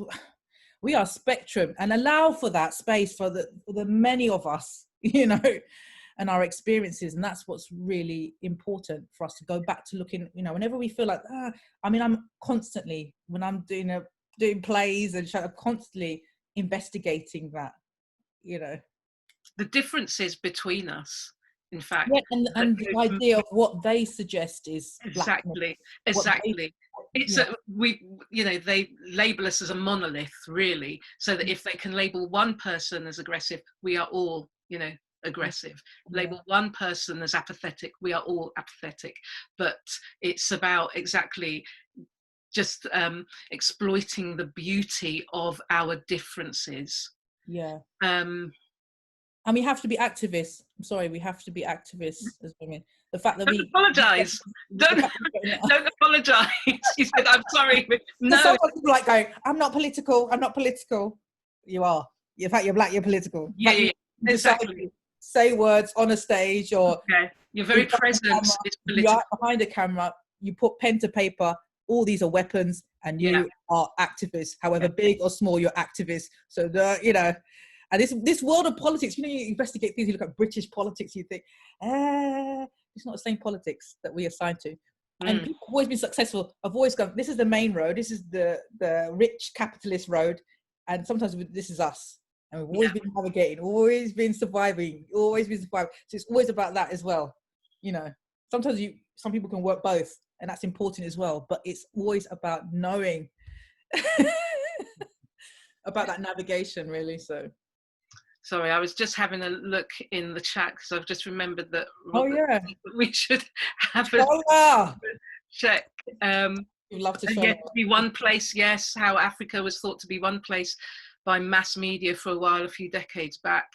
we are spectrum, and allow for that space for the many of us, you know, and our experiences. And that's what's really important for us to go back to looking, you know, whenever we feel like, I mean, I'm constantly, when I'm doing plays and show, constantly investigating that, you know, the differences between us, in fact. yeah, and the idea of what they suggest is exactly blackness, it's we, you know, they label us as a monolith, really, so that if they can label one person as aggressive, we are all, you know, aggressive. Label one person as apathetic, we are all apathetic. But it's about exactly just exploiting the beauty of our differences. And we have to be activists. I'm sorry, we have to be activists as women. The fact that don't apologize. Don't apologize. You said, I'm sorry. No. Some people like going, I'm not political. You are. In fact, you're black, you're political. Yeah, exactly. Say words on a stage, or your very presence is political. You're behind the camera, you put pen to paper, all these are weapons, and you are activists. However big or small, you're activists. So, you know, and this world of politics, you know, you investigate things, you look at British politics, you think, it's not the same politics that we assigned to. And people have always been successful. I've always gone, this is the main road, this is the rich capitalist road, and sometimes this is us. And we've always been navigating, always been surviving. So it's always about that as well. You know, sometimes some people can work both, and that's important as well. But it's always about knowing about that navigation, really. So. Sorry, I was just having a look in the chat because I've just remembered that we should have a check. You'd love to show to be one place, yes, how Africa was thought to be one place by mass media for a while, a few decades back.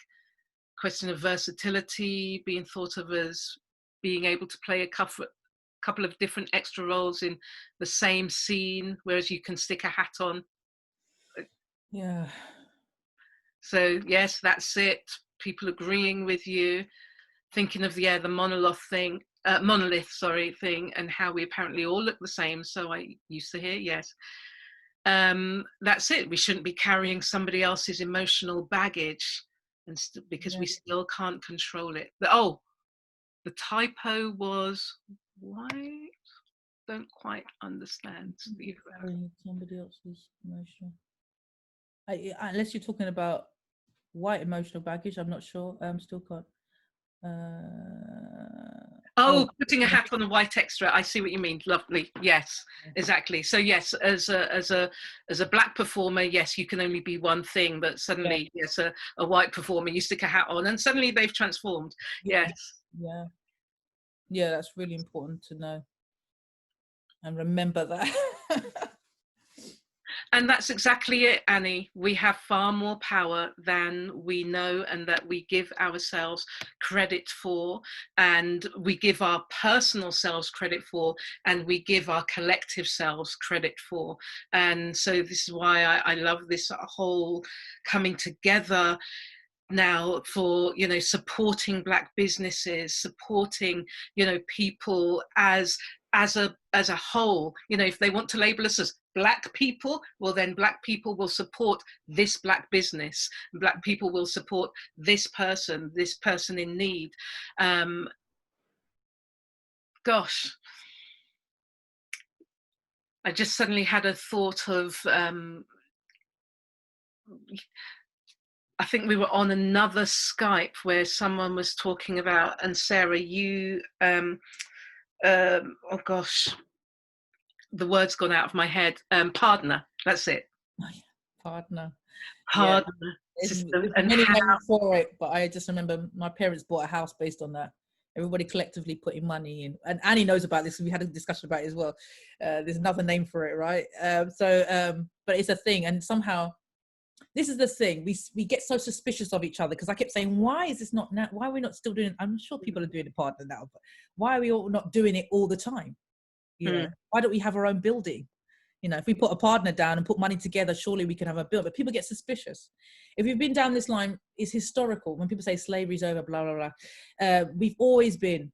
Question of versatility, being thought of as being able to play a couple of different extra roles in the same scene, whereas you can stick a hat on. Yeah. So yes, that's it. People agreeing with you, thinking of the monolith thing, thing, and how we apparently all look the same. So I used to hear, yes. That's it. We shouldn't be carrying somebody else's emotional baggage, and because we still can't control it. The typo was white. Don't quite understand. Somebody else's emotional. Unless you're talking about white emotional baggage, I'm not sure. Still can't. Oh, putting a hat on a white extra. I see what you mean. Lovely. Yes, exactly. So yes, as a black performer, yes, you can only be one thing. But suddenly, yes, a white performer, you stick a hat on, and suddenly they've transformed. Yes. Yeah, that's really important to know and remember that. And that's exactly it, Annie. We have far more power than we know and that we give ourselves credit for, and we give our personal selves credit for, and we give our collective selves credit for. And so this is why I love this whole coming together now for, you know, supporting Black businesses, supporting, you know, people as a whole. You know, if they want to label us as Black people, well then Black people will support this Black business, Black people will support this person in need. Gosh, I just suddenly had a thought of I think we were on another Skype where someone was talking about, and Sarah, you, oh gosh, the word's gone out of my head. Partner, that's it. Partner. Partner. Yeah. System, There's and many how, names for it, but I just remember my parents bought a house based on that. Everybody collectively putting money in, and Annie knows about this. We had a discussion about it as well. There's another name for it, right? But it's a thing, and somehow this is the thing. We get so suspicious of each other because I kept saying, why is this not now? Why are we not still doing it? I'm sure people are doing it partner now, but why are we all not doing it all the time? You know, why don't we have our own building? You know, if we put a partner down and put money together, surely we can have a build. But people get suspicious. If you've been down this line, it's historical. When people say slavery's over, blah, blah, blah. We've always been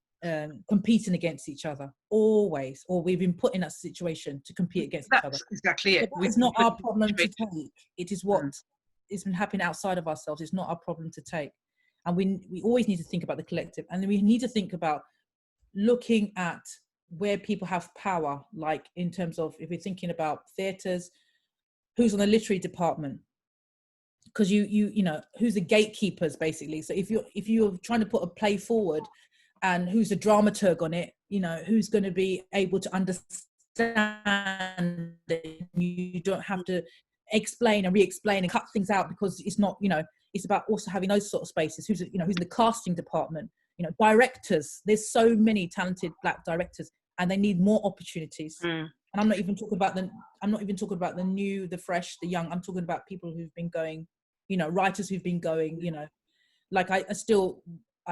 competing against each other, always. Or we've been put in that situation to compete against each other. that's exactly it. It's not our problem to take. It is what has been happening outside of ourselves. It's not our problem to take. And we always need to think about the collective. And then we need to think about looking at where people have power, like in terms of, if we're thinking about theatres, who's on the literary department, because you know who's the gatekeepers basically. So if you're trying to put a play forward, and who's the dramaturg on it, you know, who's going to be able to understand it. You don't have to explain and re-explain and cut things out, because it's not, you know, it's about also having those sort of spaces. Who's, you know, who's in the casting department, you know, directors. There's so many talented Black directors, and they need more opportunities. And I'm not even talking about the new, the fresh, the young. I'm talking about people who've been going, you know, writers who've been going, you know, like I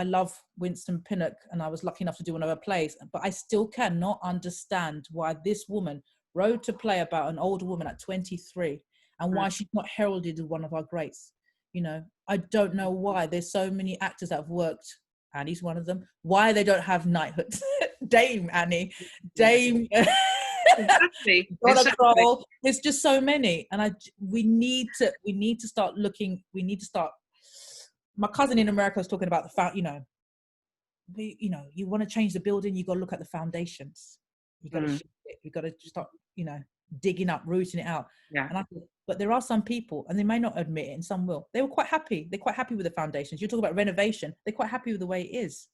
love Winston Pinnock, and I was lucky enough to do one of her plays, but I still cannot understand why this woman wrote a play about an older woman at 23, and why she's not heralded as one of our greats. You know, I don't know why. There's so many actors that have worked. Annie's one of them. Why they don't have knighthood? Dame Annie, Dame. Exactly. Kroll. There's just so many, and we need to start looking. We need to start. My cousin in America was talking about you know, you want to change the building, you got to look at the foundations. You got to shift it. You got to start, you know, digging up, rooting it out. Yeah. And but there are some people, and they may not admit it, and some will. They were quite happy. They're quite happy with the foundations. You talk about renovation. They're quite happy with the way it is.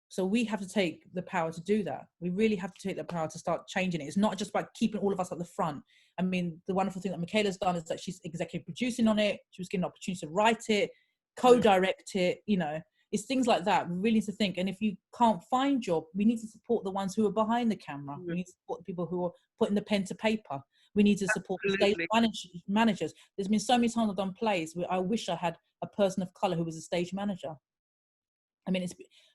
So we have to take the power to do that. We really have to take the power to start changing it. It's not just about keeping all of us at the front. I mean, the wonderful thing that Michaela's done is that she's executive producing on it. She was given an opportunity to write it, co-direct it, you know. It's things like that. We really need to think. And if you can't find we need to support the ones who are behind the camera. We need to support the people who are putting the pen to paper. We need to support the stage managers. There's been so many times I've done plays where I wish I had a person of colour who was a stage manager. I mean,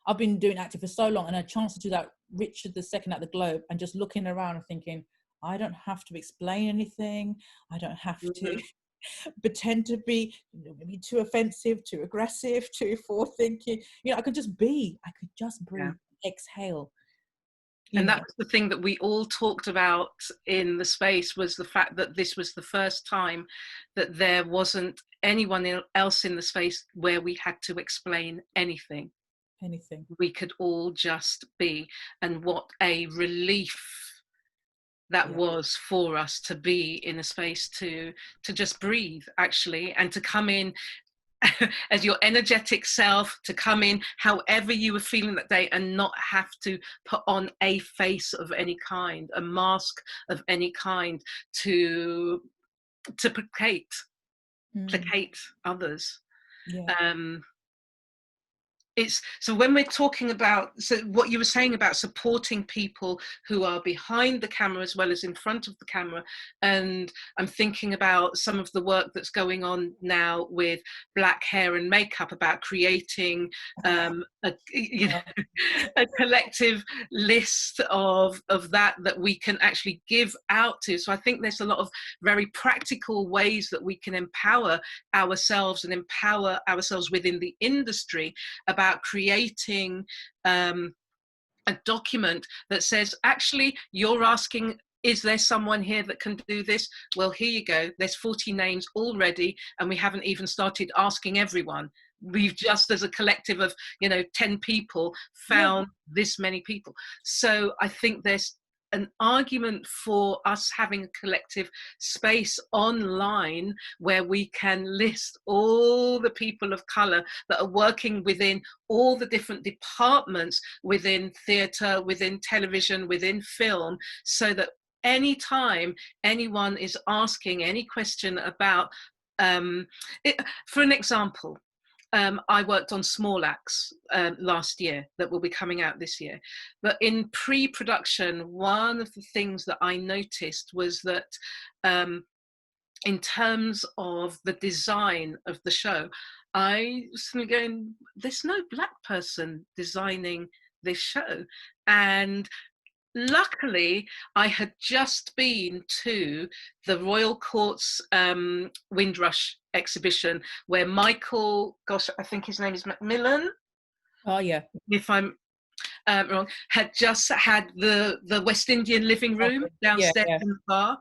I've been doing acting for so long, and a chance to do that, Richard II at the Globe, and just looking around and thinking, I don't have to explain anything. I don't have to pretend to be, you know, maybe too offensive, too aggressive, too forward-thinking. You know, I could just breathe, exhale. And that's the thing that we all talked about in the space, was the fact that this was the first time that there wasn't anyone else in the space where we had to explain anything. We could all just be. And what a relief that was for us, to be in a space to just breathe, actually, and to come in as your energetic self, to come in however you were feeling that day and not have to put on a face of any kind, a mask of any kind to placate others. Yeah. It's so when we're talking about, so what you were saying about supporting people who are behind the camera as well as in front of the camera, and I'm thinking about some of the work that's going on now with black hair and makeup, about creating a collective list of that we can actually give out to. So I think there's a lot of very practical ways that we can empower ourselves and empower ourselves within the industry about creating a document that says, actually, you're asking, is there someone here that can do this? Well, here you go. There's 40 names already, and we haven't even started asking everyone. We've just, as a collective of 10 people, found this many people. So I think there's an argument for us having a collective space online where we can list all the people of colour that are working within all the different departments within theatre, within television, within film, so that anytime anyone is asking any question about, for an example, I worked on Small Acts last year that will be coming out this year. But in pre-production, one of the things that I noticed was that in terms of the design of the show, I was going, there's no black person designing this show. And luckily, I had just been to the Royal Court's Windrush exhibition where Michael, gosh, I think his name is Macmillan. Oh, yeah. If I'm wrong, had just had the West Indian living room downstairs in the bar.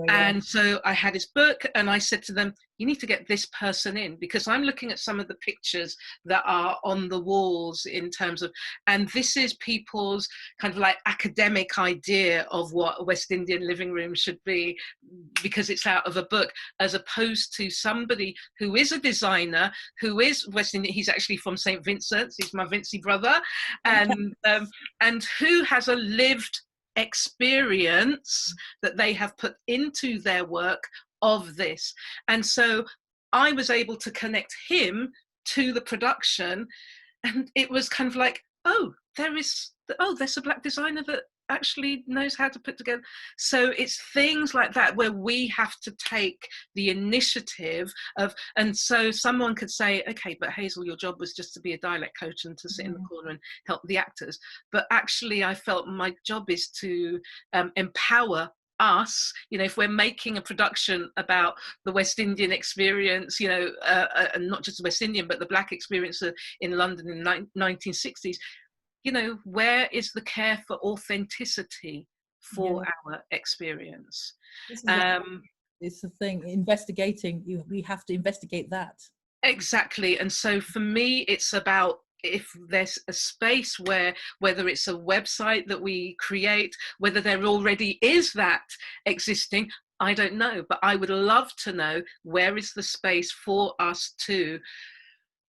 And so I had his book and I said to them, you need to get this person in, because I'm looking at some of the pictures that are on the walls in terms of, and this is people's kind of like academic idea of what a West Indian living room should be, because it's out of a book, as opposed to somebody who is a designer, who is West Indian. He's actually from St. Vincent's. He's my Vincey brother. And who has a lived experience that they have put into their work of this. And so I was able to connect him to the production, and it was kind of like, there's a black designer that actually knows how to put together. So it's things like that where we have to take the initiative of, and so someone could say, okay, but Hazel, your job was just to be a dialect coach and to sit in the corner and help the actors. But actually I felt my job is to empower us, if we're making a production about the West Indian experience, and not just the West Indian, but the black experience in London in the 1960s, where is the care for authenticity for our experience? It's the thing, investigating, we have to investigate that. Exactly. And so for me, it's about, if there's a space where, whether it's a website that we create, whether there already is that existing, I don't know, but I would love to know, where is the space for us to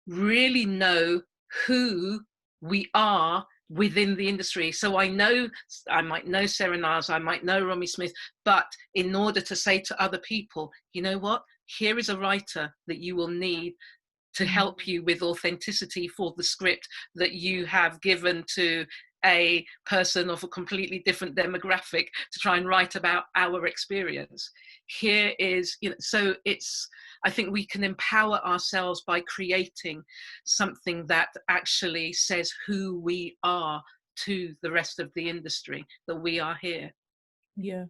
really know who we are within the industry. So I might know Sarah Niles, I might know Romy Smith, but in order to say to other people, you know what, here is a writer that you will need to help you with authenticity for the script that you have given to a person of a completely different demographic to try and write about our experience. Here is, so it's, I think we can empower ourselves by creating something that actually says who we are to the rest of the industry, that we are here. Yeah.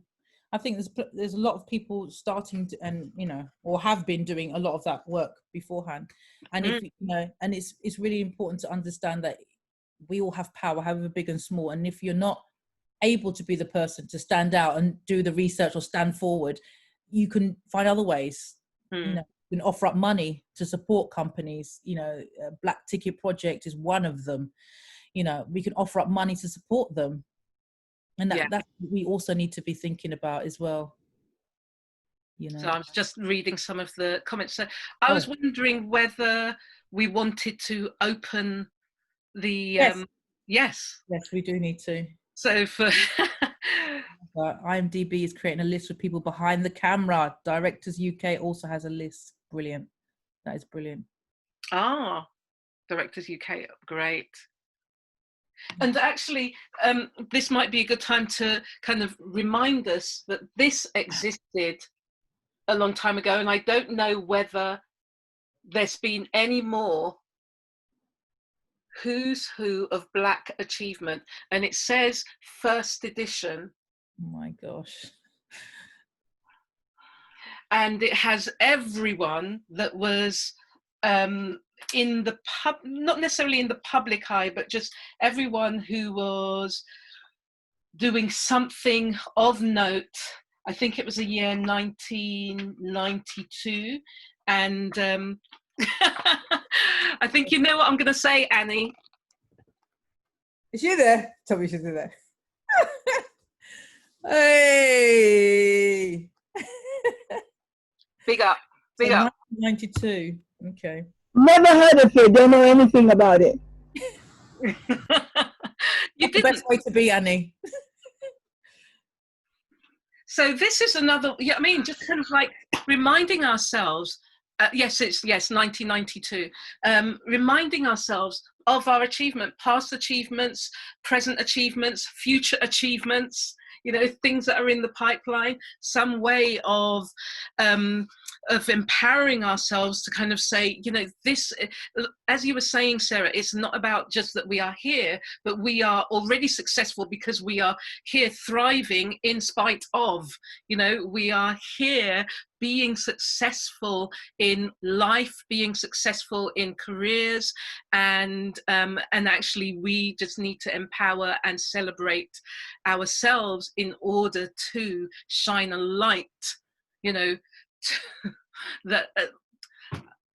I think there's a lot of people starting to, and or have been doing a lot of that work beforehand, and if and it's really important to understand that we all have power, however big and small, and if you're not able to be the person to stand out and do the research or stand forward, you can find other ways. You can offer up money to support companies. Black Ticket Project is one of them. We can offer up money to support them. And that's what we also need to be thinking about as well. you know. So I was just reading some of the comments. So I was wondering whether we wanted to open the Yes. yes. Yes, we do need to. So for IMDb is creating a list of people behind the camera. Directors UK also has a list. Brilliant. That is brilliant. Directors UK, great. And actually, this might be a good time to kind of remind us that this existed a long time ago, and I don't know whether there's been any more Who's Who of Black Achievement, and it says first edition. Oh my gosh. And it has everyone that was in the not necessarily in the public eye, but just everyone who was doing something of note. I think it was the year 1992, and I think you know what I'm going to say, Annie. Is she there? Tell me she's there. Hey! Big up, big up. 1992. Okay. Never heard of it. Don't know anything about it. You The didn't. best way to be, Annie. So this is another, yeah, I mean, just kind of like reminding ourselves, yes, 1992, reminding ourselves of our achievement, past achievements, present achievements, future achievements, you know, things that are in the pipeline, some way of empowering ourselves to kind of say, you know, this, as you were saying, Sarah, it's not about just that we are here, but we are already successful because we are here thriving in spite of, you know, we are here being successful in life, being successful in careers, and actually we just need to empower and celebrate ourselves in order to shine a light, you know, that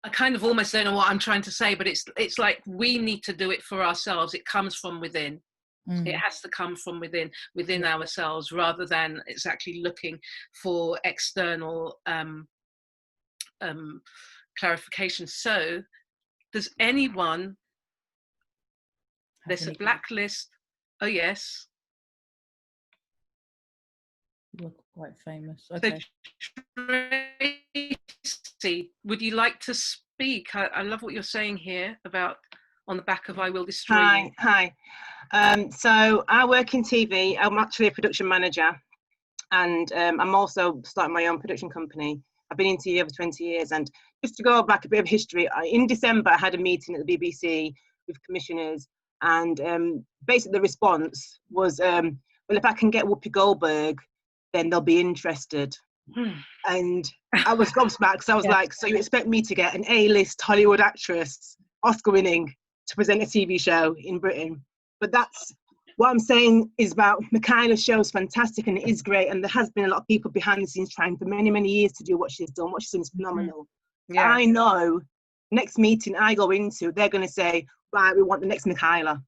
I kind of almost don't know what I'm trying to say, but it's like we need to do it for ourselves. It comes from within. It has to come from within ourselves, rather than it's actually looking for external clarification. So does anyone, there's a blacklist. Oh yes, You look quite famous. Okay. So Tracy, would you like to speak? I love what you're saying here about on the back of I Will Destroy You. Hi. So I work in TV. I'm actually a production manager, and I'm also starting my own production company. I've been in TV over 20 years, and just to go back a bit of history, in December I had a meeting at the BBC with commissioners, and basically the response was, well, if I can get Whoopi Goldberg, then they'll be interested. And I was gobsmacked, because I was like, so you expect me to get an A-list Hollywood actress, Oscar-winning, to present a TV show in Britain? But that's what I'm saying is about Michaela's show is fantastic, and it is great, and there has been a lot of people behind the scenes trying for many, many years to do what she's done. What she's done is phenomenal. Yeah. I know next meeting I go into, they're going to say, right, we want the next Michaela.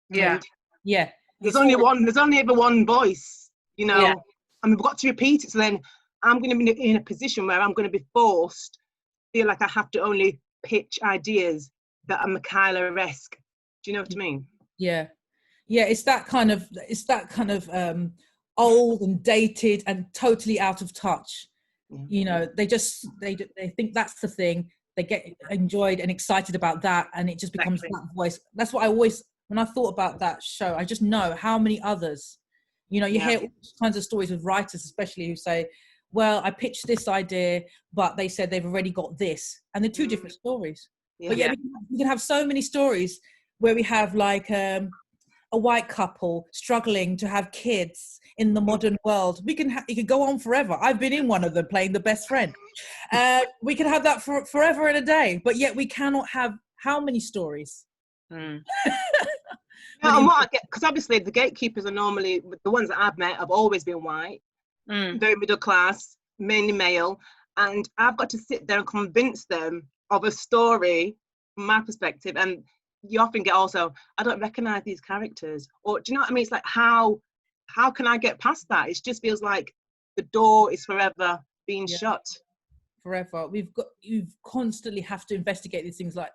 Yeah. And Yeah. there's only ever one voice, you know, Yeah. and we've got to repeat it. So then I'm going to be in a position where I'm going to be forced to feel like I have to only pitch ideas that are Michaela-esque. Do you know what I mean? Yeah. Yeah, it's that kind of old and dated and totally out of touch. You know, they think that's the thing. They get enjoyed and excited about that, and it just becomes that voice. That's what I always, when I thought about that show, I just know how many others, you know, you hear all kinds of stories with writers, especially, who say, well, I pitched this idea, but they said they've already got this, and they're two different stories. But we can have so many stories where we have like a white couple struggling to have kids in the modern world. We can it could go on forever. I've been in one of them, playing the best friend. We can have that for forever and a day, but yet we cannot have how many stories? No, and what I get, because obviously the gatekeepers are normally, the ones that I've met have always been white, very middle class, mainly male, and I've got to sit there and convince them of a story from my perspective. And you often get also, I don't recognize these characters, or do you know what I mean? It's like, how can I get past that? It just feels like the door is forever being shot. Forever. You constantly have to investigate these things. Like,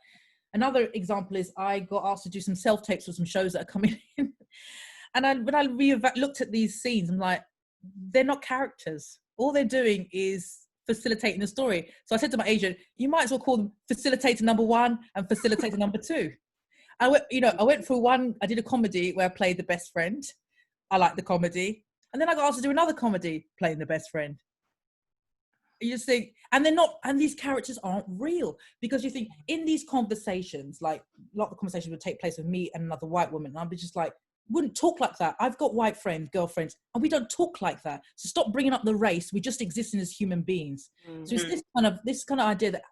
another example is I got asked to do some self-tapes for some shows that are coming in. And when I looked at these scenes, I'm like, they're not characters. All they're doing is facilitating the story. So I said to my agent, you might as well call them facilitator number 1 and facilitator number 2. I went through one, I did a comedy where I played the best friend. I liked the comedy. And then I got asked to do another comedy playing the best friend. You just think, and these characters aren't real, because you think in these conversations, like a lot of the conversations would take place with me and another white woman, and I'd be just like, wouldn't talk like that. I've got white friends, girlfriends, and we don't talk like that. So stop bringing up the race. We just exist as human beings. Mm-hmm. So it's this kind of idea that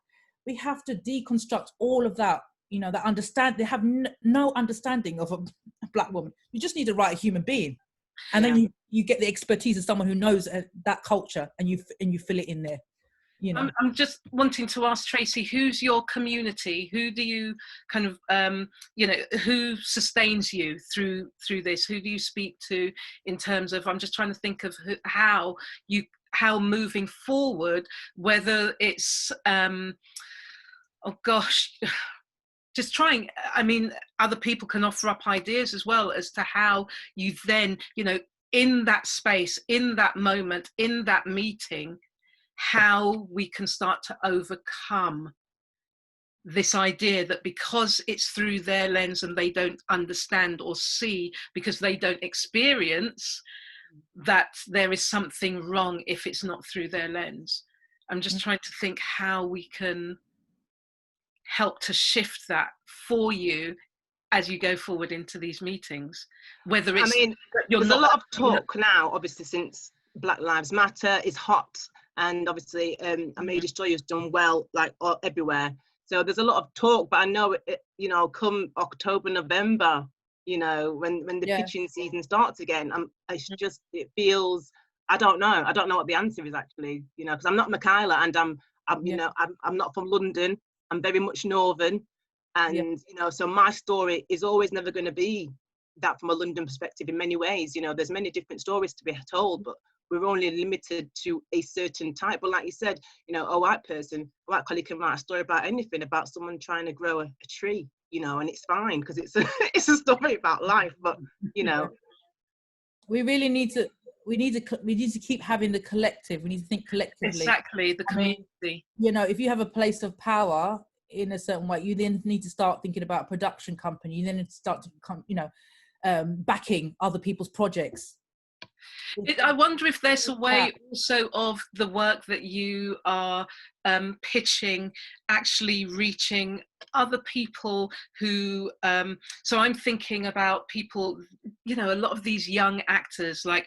we have to deconstruct all of that. That they have no understanding of a black woman. You just need to write a human being. And then you get the expertise of someone who knows that culture, and you fill it in there. I'm just wanting to ask Tracy, who's your community? Who do you kind of, who sustains you through this? Who do you speak to in terms of? I'm just trying to think of how moving forward, whether it's, just trying, other people can offer up ideas as well as to how you then, in that space, in that moment, in that meeting, how we can start to overcome this idea that because it's through their lens and they don't understand or see, because they don't experience, that there is something wrong if it's not through their lens. I'm just trying to think how we can help to shift that for you as you go forward into these meetings, whether it's there's a lot of talk now, obviously, since Black Lives Matter is hot, and obviously I May Destroy You's done well, like everywhere. So there's a lot of talk, but I know come October, November, when the pitching season starts again, it feels, I don't know what the answer is actually, because I'm not Michaela, and I'm not from London. I'm very much northern, and so my story is always never going to be that from a London perspective in many ways. There's many different stories to be told, but we're only limited to a certain type. But like you said, a white colleague can write a story about anything, about someone trying to grow a tree, and it's fine because it's a story about life. But we really need to. We need to keep having the collective. We need to think collectively. Exactly, the community. If you have a place of power in a certain way, you then need to start thinking about a production company. You then need to start to backing other people's projects. I wonder if there's a way also of the work that you are pitching, actually reaching other people who, so I'm thinking about people, a lot of these young actors like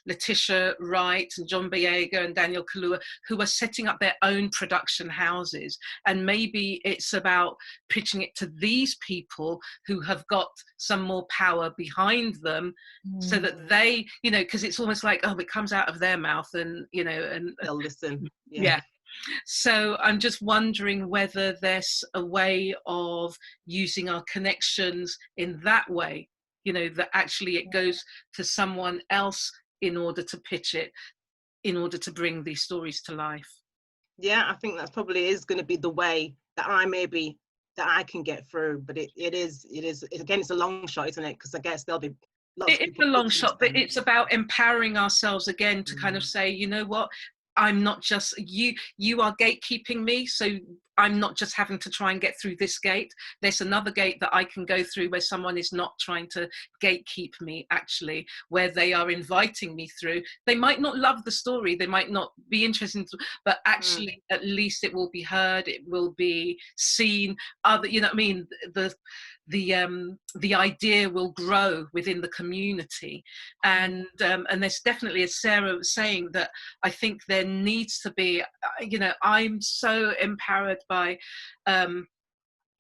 Letitia Wright and John Boyega and Daniel Kaluuya, who are setting up their own production houses. And maybe it's about pitching it to these people who have got some more power behind them, so that they, because it's almost like, it comes out of their mouth, and, and they'll listen. Yeah. So I'm just wondering whether there's a way of using our connections in that way, that actually it goes to someone else in order to pitch it, in order to bring these stories to life. Yeah, I think that probably is going to be the way that I can get through. But it is again, it's a long shot, isn't it? Because I guess there'll be lots of people. It's a long shot, but it's about empowering ourselves again to kind of say, you know what? I'm not just, you are gatekeeping me, so I'm not just having to try and get through this gate. There's another gate that I can go through where someone is not trying to gatekeep me, actually, where they are inviting me through. They might not love the story, they might not be interested, but actually at least it will be heard, it will be seen. The idea will grow within the community, and there's definitely, as Sarah was saying, that I think there needs to be, I'm so empowered by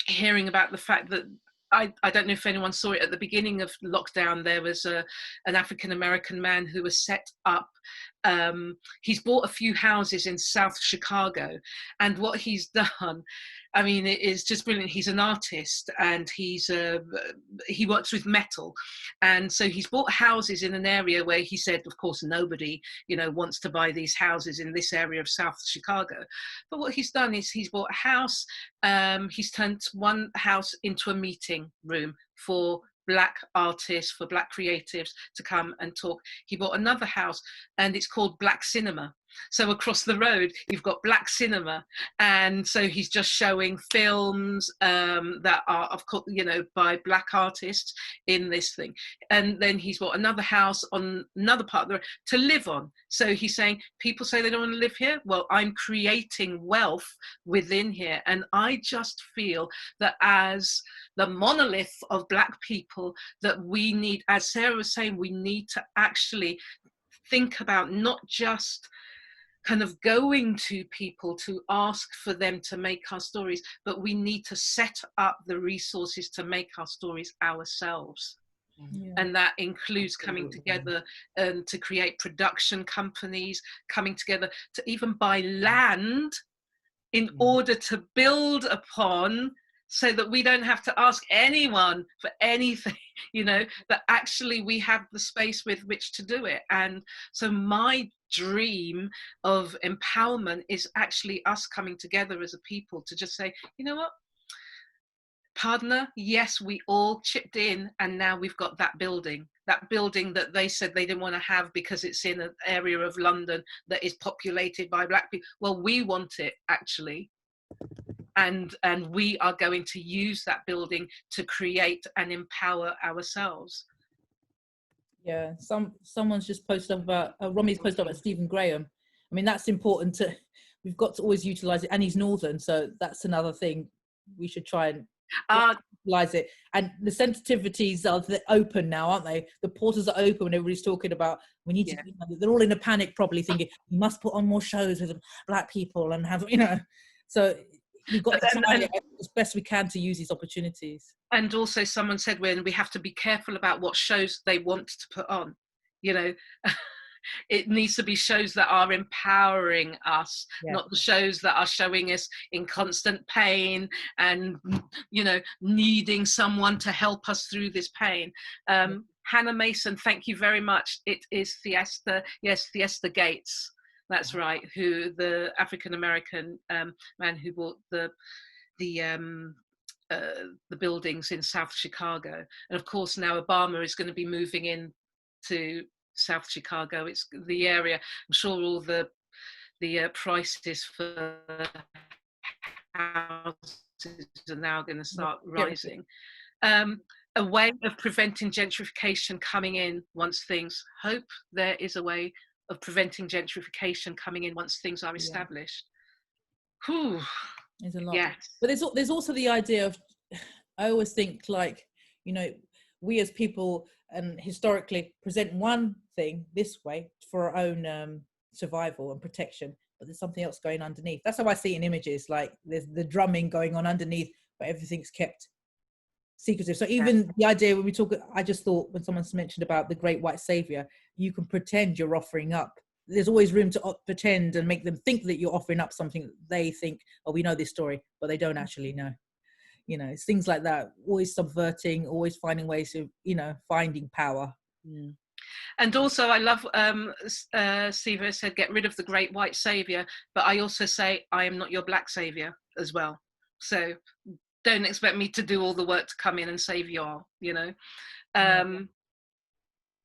hearing about the fact that I don't know if anyone saw it at the beginning of lockdown. There was an African-American man who was set up. He's bought a few houses in South Chicago, and what he's done, I mean, it is just brilliant. He's an artist, and he works with metal, and so he's bought houses in an area where he said, of course, nobody, wants to buy these houses in this area of South Chicago. But what he's done is he's bought a house. He's turned one house into a meeting room for Black artists, for Black creatives to come and talk. He bought another house, and it's called Black Cinema. So across the road, you've got Black Cinema, and so he's just showing films that are, of course, by Black artists in this thing. And then he's bought another house on another part of the road to live on. So he's saying, people say they don't want to live here. Well, I'm creating wealth within here, and I just feel that as the monolith of Black people, that we need, as Sarah was saying, we need to actually think about not just kind of going to people to ask for them to make our stories, but we need to set up the resources to make our stories ourselves. Yeah. And that includes coming together and to create production companies, coming together to even buy land in order to build upon, so that we don't have to ask anyone for anything, that actually we have the space with which to do it. And so my dream of empowerment is actually us coming together as a people to just say, you know what, partner, yes, we all chipped in, and now we've got that building that they said they didn't want to have because it's in an area of London that is populated by Black people. Well, we want it, actually. And we are going to use that building to create and empower ourselves. Yeah, someone's just posted up about, Romy's posted up about Stephen Graham. I mean, that's important we've got to always utilize it, and he's Northern, so that's another thing we should try and utilize it. And the sensitivities are open now, aren't they? The portals are open when everybody's talking about, we need to, they're all in a panic probably thinking, we must put on more shows with Black people and have, so we've got to try as best we can to use these opportunities. And also someone said, when we have to be careful about what shows they want to put on, it needs to be shows that are empowering us, not the shows that are showing us in constant pain and, needing someone to help us through this pain. Hannah Mason, thank you very much. It is Fiesta, yes, Fiesta Gates. That's right, who the African-American man who bought the buildings in South Chicago. And of course now Obama is going to be moving in to South Chicago. It's the area, I'm sure all the prices for houses are now going to start rising. A way of preventing gentrification coming in once things, hope there is a way of preventing gentrification coming in once things are established. Whew. There's a lot. Yes. But there's also the idea of, I always think we as people and historically present one thing this way for our own survival and protection, but there's something else going underneath. That's how I see it in images, like there's the drumming going on underneath, but everything's kept secretive. So even the idea when we talk, I just thought when someone's mentioned about the great white savior, you can pretend you're offering up. There's always room to pretend and make them think that you're offering up something that they think, oh, we know this story, but they don't actually know. It's things like that, always subverting, always finding ways of, finding power. And also I love, Siva said, get rid of the great white savior, but I also say, I am not your Black savior as well. So don't expect me to do all the work to come in and save you all,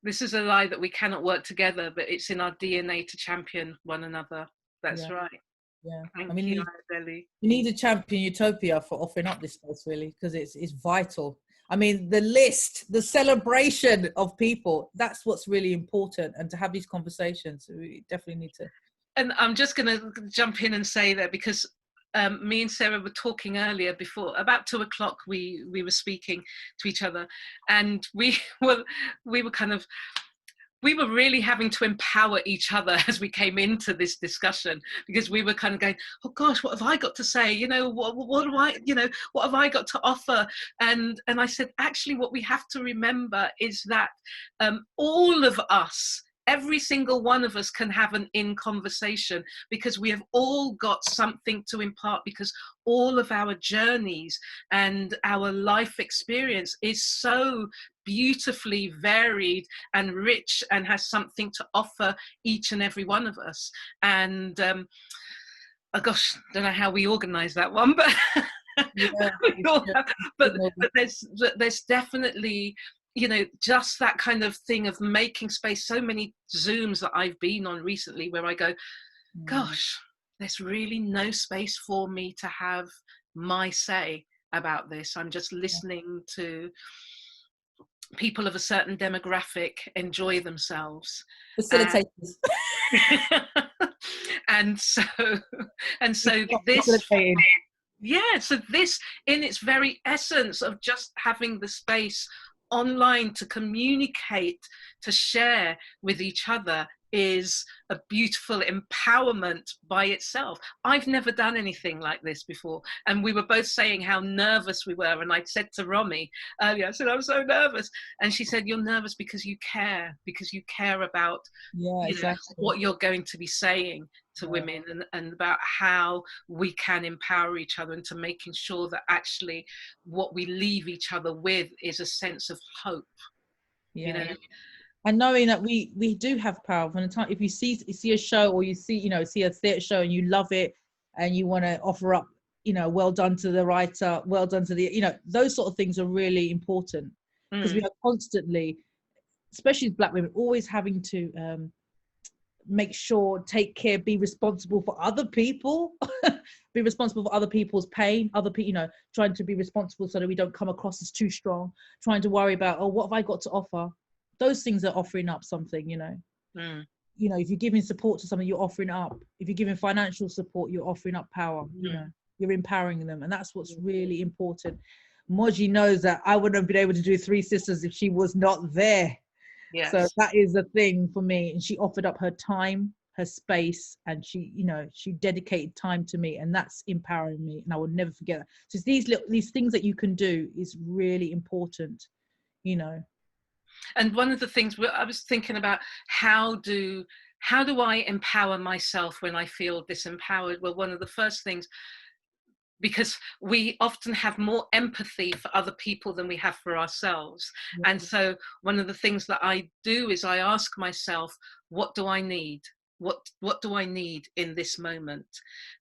This is a lie that we cannot work together, but it's in our DNA to champion one another. That's right. Yeah. Thank you, Belly. We need a champion utopia for offering up this space, really, because it's vital. I mean, the list, the celebration of people, that's what's really important. And to have these conversations, we definitely need to. And I'm just going to jump in and say that because me and Sarah were talking earlier before, about 2 o'clock, we were speaking to each other, and we were really having to empower each other as we came into this discussion, because we were kind of going, oh gosh, what have I got to say? What do I, what have I got to offer? And I said, actually, what we have to remember is that all of us, every single one of us can have an in conversation, because we have all got something to impart, because all of our journeys and our life experience is so beautifully varied and rich and has something to offer each and every one of us. And oh gosh, don't know how we organize that one, but Yeah, but there's definitely, you know, just that kind of thing of making space. So many Zooms that I've been on recently where I go, gosh, there's really no space for me to have my say about this. I'm just listening to people of a certain demographic enjoy themselves. facilitators. And so this, yeah, so this, in its very essence of just having the space online to communicate, to share with each other, is a beautiful empowerment by itself. I've never done anything like this before, and we were both saying how nervous we were, and I said to Romy earlier, I said, I'm so nervous, and she said, you're nervous because you care about Exactly. what you're going to be saying to women, and about how we can empower each other, and to making sure that actually what we leave each other with is a sense of hope. You know, and knowing that we do have power. From the time, if you see a show, or you see a theatre show and you love it, and you want to offer up, well done to the writer, well done to the, those sort of things are really important, because we are constantly, especially as Black women, always having to make sure, take care, be responsible for other people, be responsible for other people's pain, other people, trying to be responsible so that we don't come across as too strong, trying to worry about, what have I got to offer? Those things are offering up something, if you're giving support to something, you're offering up. If you're giving financial support, you're offering up power, you're empowering them. And that's what's really important. Moji knows that I wouldn't have been able to do Three Sisters if she was not there. Yes. So that is the thing for me. And she offered up her time, her space, and she dedicated time to me, and that's empowering me, and I will never forget that. So these things that you can do is really important, And one of the things I was thinking about, how do I empower myself when I feel disempowered? Well, one of the first things, because we often have more empathy for other people than we have for ourselves. And so one of the things that I do is I ask myself, what do I need? What do I need in this moment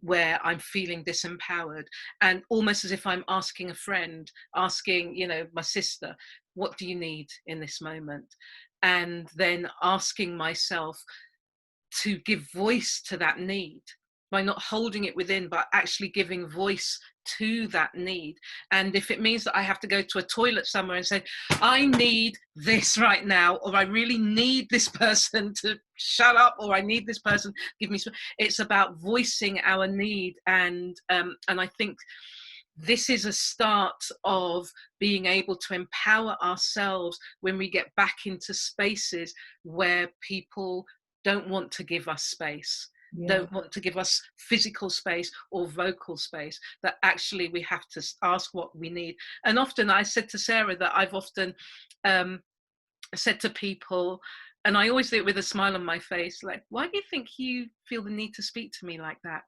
where I'm feeling disempowered? And almost as if I'm asking a friend, asking, my sister, what do you need in this moment? And then asking myself to give voice to that need, by not holding it within, but actually giving voice to that need. And if it means that I have to go to a toilet somewhere and say, I need this right now, or I really need this person to shut up, or I need this person, give me, it's about voicing our need. And I think this is a start of being able to empower ourselves when we get back into spaces where people don't want to give us space. Don't want to give us physical space or vocal space, that actually we have to ask what we need. And often I said to Sarah that I've often said to people, and I always do it with a smile on my face, like, why do you think you feel the need to speak to me like that?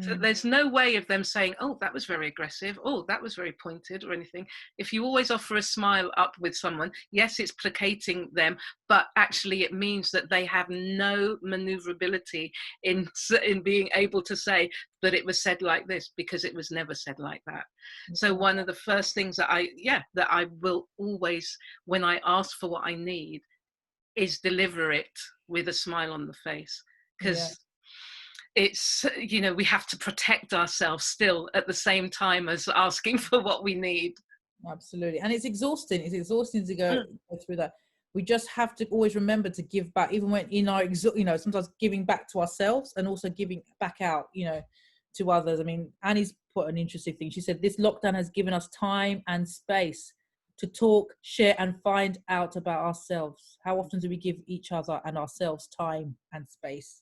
So there's no way of them saying, oh, that was very aggressive, oh, that was very pointed, or anything. If you always offer a smile up with someone, yes, it's placating them, but actually it means that they have no maneuverability in being able to say that it was said like this, because it was never said like that. So one of the first things that I will always, when I ask for what I need, is deliver it with a smile on the face, because it's, we have to protect ourselves still at the same time as asking for what we need. Absolutely. And it's exhausting to go through that. We just have to always remember to give back, even when in our sometimes giving back to ourselves, and also giving back out to others. I mean, Annie's put an interesting thing. She said this lockdown has given us time and space to talk, share, and find out about ourselves. How often do we give each other and ourselves time and space?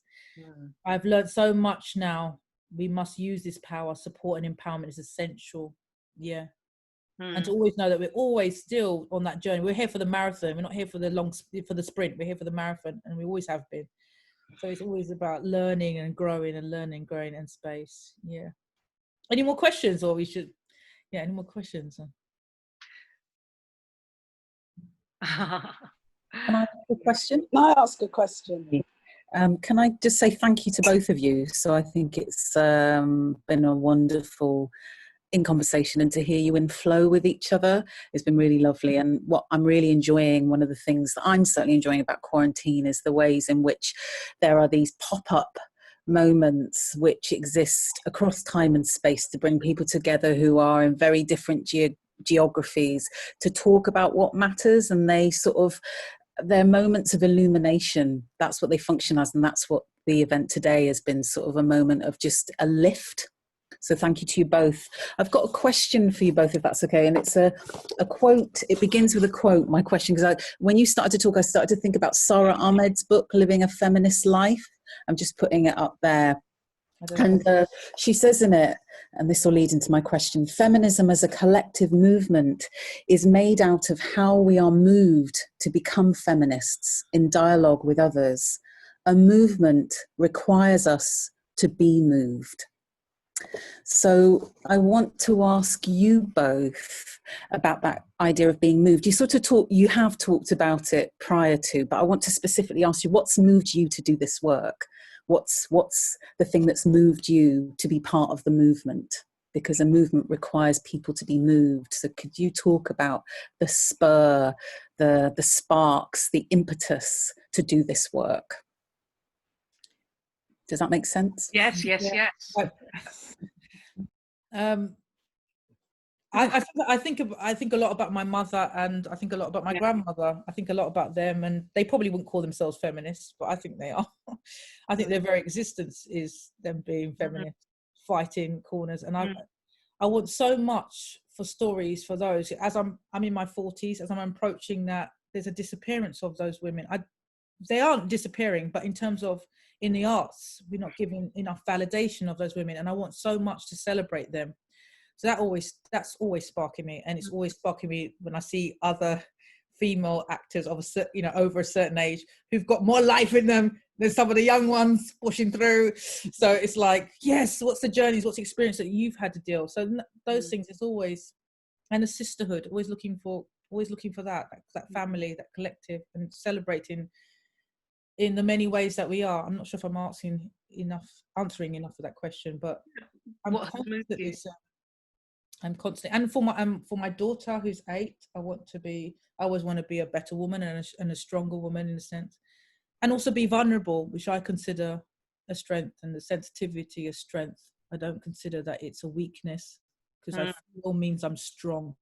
I've learned so much now. We must use this power. Support and empowerment is essential. And to always know that we're always still on that journey. We're here for the marathon. We're not here for the sprint. We're here for the marathon, and we always have been. So it's always about learning and growing and learning, growing in space. Yeah. Any more questions, or we should? Yeah. Any more questions? Can I ask a question? Can I ask a question? Can I just say thank you to both of you? So I think it's been a wonderful in conversation, and to hear you in flow with each other has been really lovely. And what I'm really enjoying, one of the things that I'm certainly enjoying about quarantine, is the ways in which there are these pop-up moments which exist across time and space to bring people together who are in very different geographies to talk about what matters. And they're moments of illumination. That's what they function as, and that's what the event today has been, sort of a moment of just a lift. So thank you to you both. I've got a question for you both, if that's okay. And it's a quote. It begins with a quote, my question, because when you started to talk, I started to think about Sarah Ahmed's book, Living a Feminist Life. I'm just putting it up there. And she says in it, and this will lead into my question, feminism as a collective movement is made out of how we are moved to become feminists in dialogue with others. A movement requires us to be moved. So I want to ask you both about that idea of being moved. You have talked about it prior to, but I want to specifically ask you, what's moved you to do this work? What's the thing that's moved you to be part of the movement? Because a movement requires people to be moved. So could you talk about the spur, the sparks, the impetus to do this work? Does that make sense? Yes. I think a lot about my mother, and I think a lot about my grandmother. I think a lot about them, and they probably wouldn't call themselves feminists, but I think they are. I think their very existence is them being feminists, fighting corners. And I want so much for stories for those. As I'm in my 40s, as I'm approaching that, there's a disappearance of those women. They aren't disappearing, but in terms of in the arts, we're not giving enough validation of those women, and I want so much to celebrate them. So that's always sparking me, and it's always sparking me when I see other female actors of over a certain age who've got more life in them than some of the young ones pushing through. So it's like, yes, what's the journeys, what's the experience that you've had to deal? So those things is always, and a sisterhood, always looking for that family, that collective, and celebrating in the many ways that we are. I'm not sure if I'm answering enough of that question, but I'm constantly, and for my daughter who's 8, I always want to be a better woman and a stronger woman, in a sense, and also be vulnerable, which I consider a strength, and the sensitivity a strength. I don't consider that it's a weakness, because I feel means I'm strong,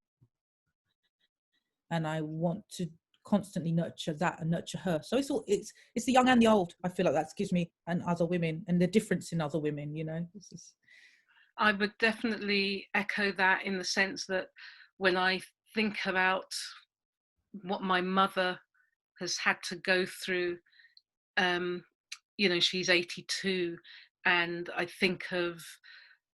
and I want to constantly nurture that and nurture her. So it's the young and the old. I feel like that gives me, and other women, and the difference in other women, I would definitely echo that, in the sense that when I think about what my mother has had to go through, she's 82, and I think of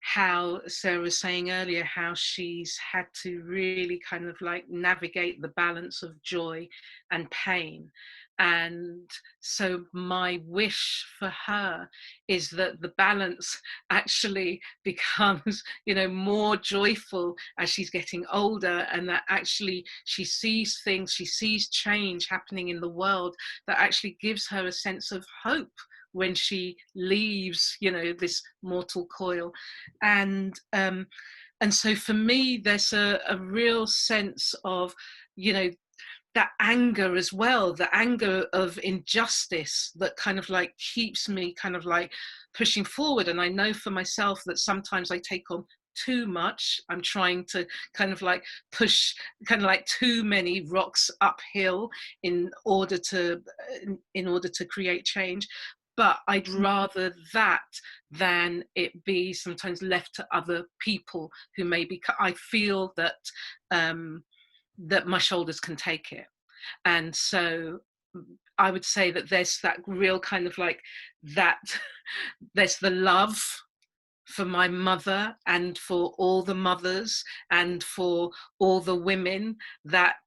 how Sarah was saying earlier, how she's had to really kind of like navigate the balance of joy and pain. And so my wish for her is that the balance actually becomes, more joyful as she's getting older, and that actually she sees things, she sees change happening in the world that actually gives her a sense of hope when she leaves, this mortal coil. And so for me, there's a real sense of, that anger as well, the anger of injustice that kind of like keeps me kind of like pushing forward. And I know for myself that sometimes I take on too much. I'm trying to kind of like push kind of like too many rocks uphill in order to create change. But I'd rather that than it be sometimes left to other people who maybe, I feel that that my shoulders can take it. And so I would say that there's that real kind of like that, there's the love for my mother and for all the mothers and for all the women that,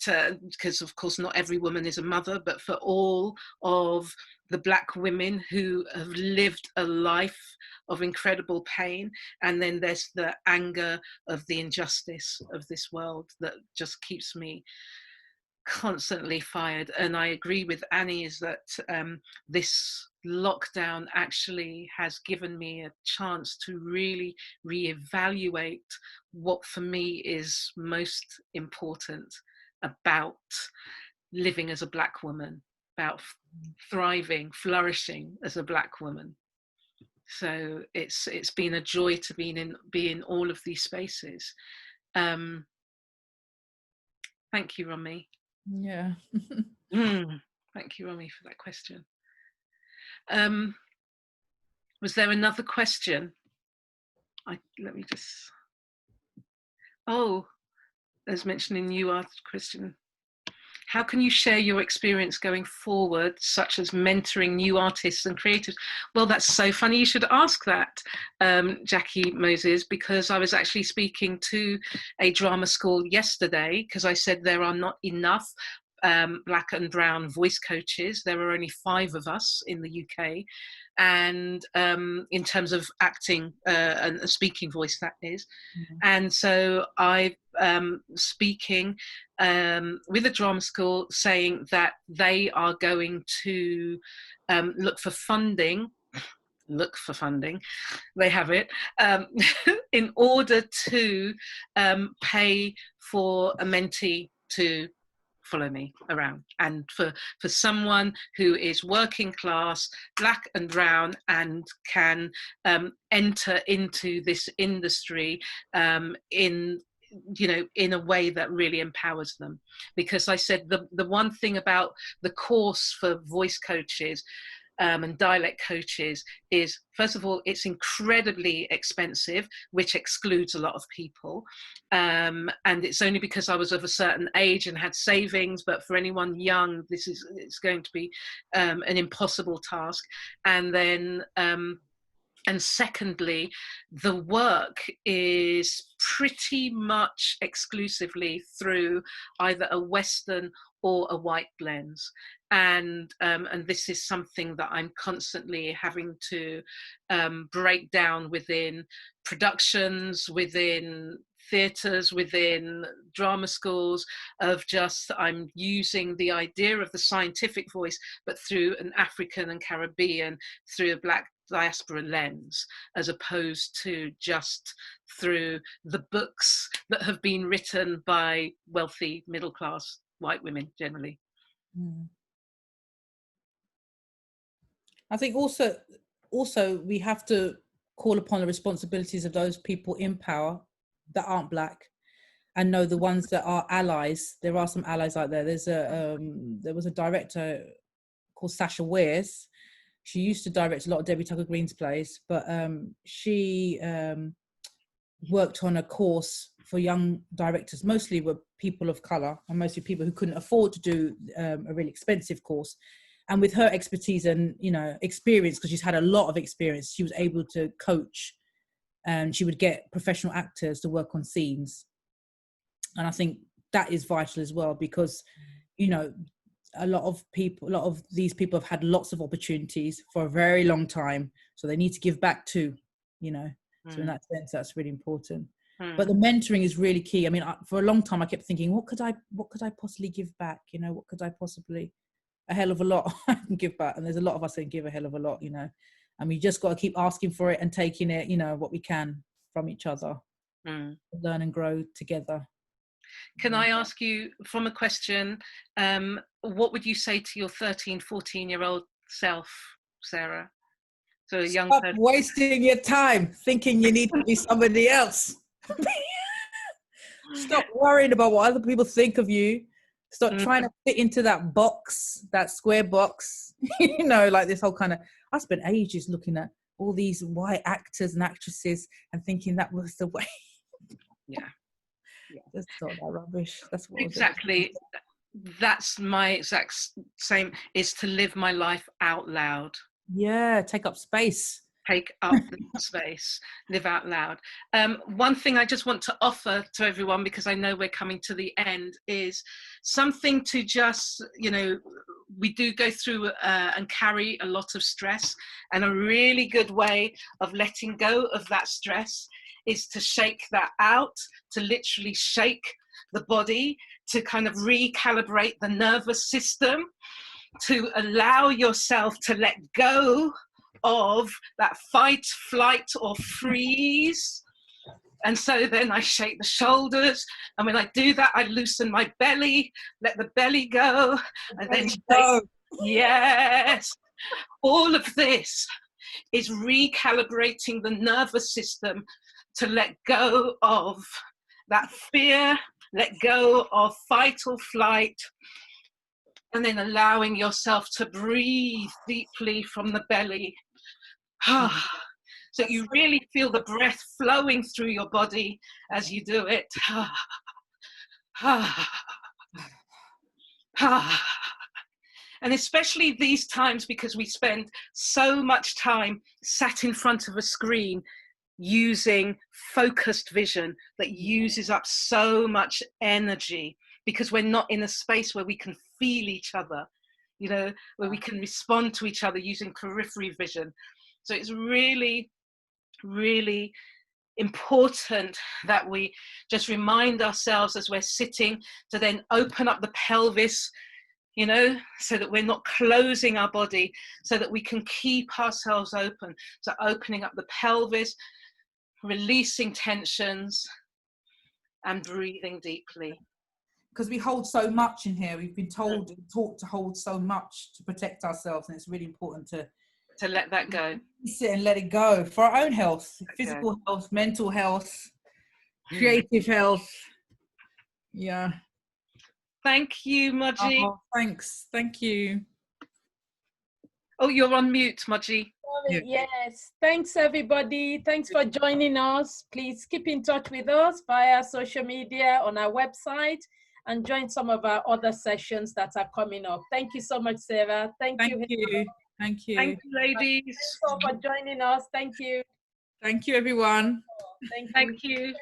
because of course not every woman is a mother, but for all of the Black women who have lived a life of incredible pain. And then there's the anger of the injustice of this world that just keeps me constantly fired. And I agree with Annie, is that this lockdown actually has given me a chance to really reevaluate what for me is most important about living as a Black woman, about thriving, flourishing as a Black woman. So it's been a joy to be in all of these spaces. Thank you, Romy. Yeah. Thank you, Romy, for that question. Was there another question? Let me just. Oh, there's mentioning new art, Christian. How can you share your experience going forward, such as mentoring new artists and creatives? Well, that's so funny you should ask that, Jackie Moses, because I was actually speaking to a drama school yesterday, because I said there are not enough Black and brown voice coaches. There are only 5 of us in the UK. And in terms of acting and speaking voice, that is. Mm-hmm. And so I'm speaking with a drama school, saying that they are going to look for funding. They have it, in order to pay for a mentee to follow me around, and for someone who is working class, Black and brown, and can enter into this industry in a way that really empowers them. Because I said the one thing about the course for voice coaches and dialect coaches is, first of all, it's incredibly expensive, which excludes a lot of people. And it's only because I was of a certain age and had savings, but for anyone young, it's going to be an impossible task. And then, and secondly, the work is pretty much exclusively through either a Western or a white lens. And this is something that I'm constantly having to break down within productions, within theatres, within drama schools, of just I'm using the idea of the scientific voice, but through an African and Caribbean, through a Black diaspora lens, as opposed to just through the books that have been written by wealthy middle class white women generally. I think also we have to call upon the responsibilities of those people in power that aren't Black, and know the ones that are allies. There are some allies out there. There was a director called Sasha Wares. She used to direct a lot of Debbie Tucker Green's plays, but she worked on a course for young directors, mostly were people of colour, and mostly people who couldn't afford to do a really expensive course. And with her expertise and experience, because she's had a lot of experience, she was able to coach, and she would get professional actors to work on scenes. And I think that is vital as well, because a lot of these people have had lots of opportunities for a very long time, so they need to give back too, So in that sense, that's really important. But the mentoring is really key. I mean, for a long time, I kept thinking, what could I possibly give back? What could I possibly? A hell of a lot I can give back, and there's a lot of us that give a hell of a lot, and we just got to keep asking for it and taking it, what we can from each other, learn and grow together. Can I ask you, from a question, what would you say to your 13, 14-year-old self, Sarah? So a young Stop person. wasting your time thinking you need to be somebody else. Stop worrying about what other people think of you. Stop trying to fit into that box, that square box, like this whole kind of, I spent ages looking at all these white actors and actresses and thinking that was the way. Yeah. That's not that rubbish. That's what exactly. That's my exact same, is to live my life out loud. Yeah, take up space. take up the space, live out loud. One thing I just want to offer to everyone, because I know we're coming to the end, is something to just, you know, we do go through and carry a lot of stress, and a really good way of letting go of that stress is to shake that out, to literally shake the body, to kind of recalibrate the nervous system, to allow yourself to let go of that fight, flight, or freeze. And so then I shake the shoulders, and when I do that, I loosen my belly, let the belly go, and then shake. Yes, all of this is recalibrating the nervous system to let go of that fear, let go of fight or flight, and then allowing yourself to breathe deeply from the belly. So you really feel the breath flowing through your body as you do it. And especially these times, because we spend so much time sat in front of a screen using focused vision that uses up so much energy, because we're not in a space where we can feel each other, you know, where we can respond to each other using periphery vision. So it's really, really important that we just remind ourselves as we're sitting to then open up the pelvis, you know, so that we're not closing our body, so that we can keep ourselves open. So opening up the pelvis, releasing tensions, and breathing deeply. Because we hold so much in here. We've been taught to hold so much to protect ourselves, and it's really important to let that go. Sit and let it go for our own health, physical health, mental health, creative health. Yeah. Thank you, Moji. Oh, thanks. Thank you. Oh, you're on mute, Moji. Yes, thanks everybody. Thanks for joining us. Please keep in touch with us via social media, on our website, and join some of our other sessions that are coming up. Thank you so much, Sarah. Thank you. Thank you. Thank you, ladies. Thanks all for joining us. Thank you. Thank you, everyone. Thank you.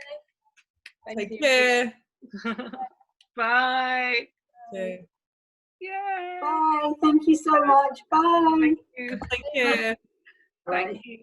Take care. Bye. Okay. Yeah. Bye. Thank you so much. Bye. Thank you. Take care. Thank you.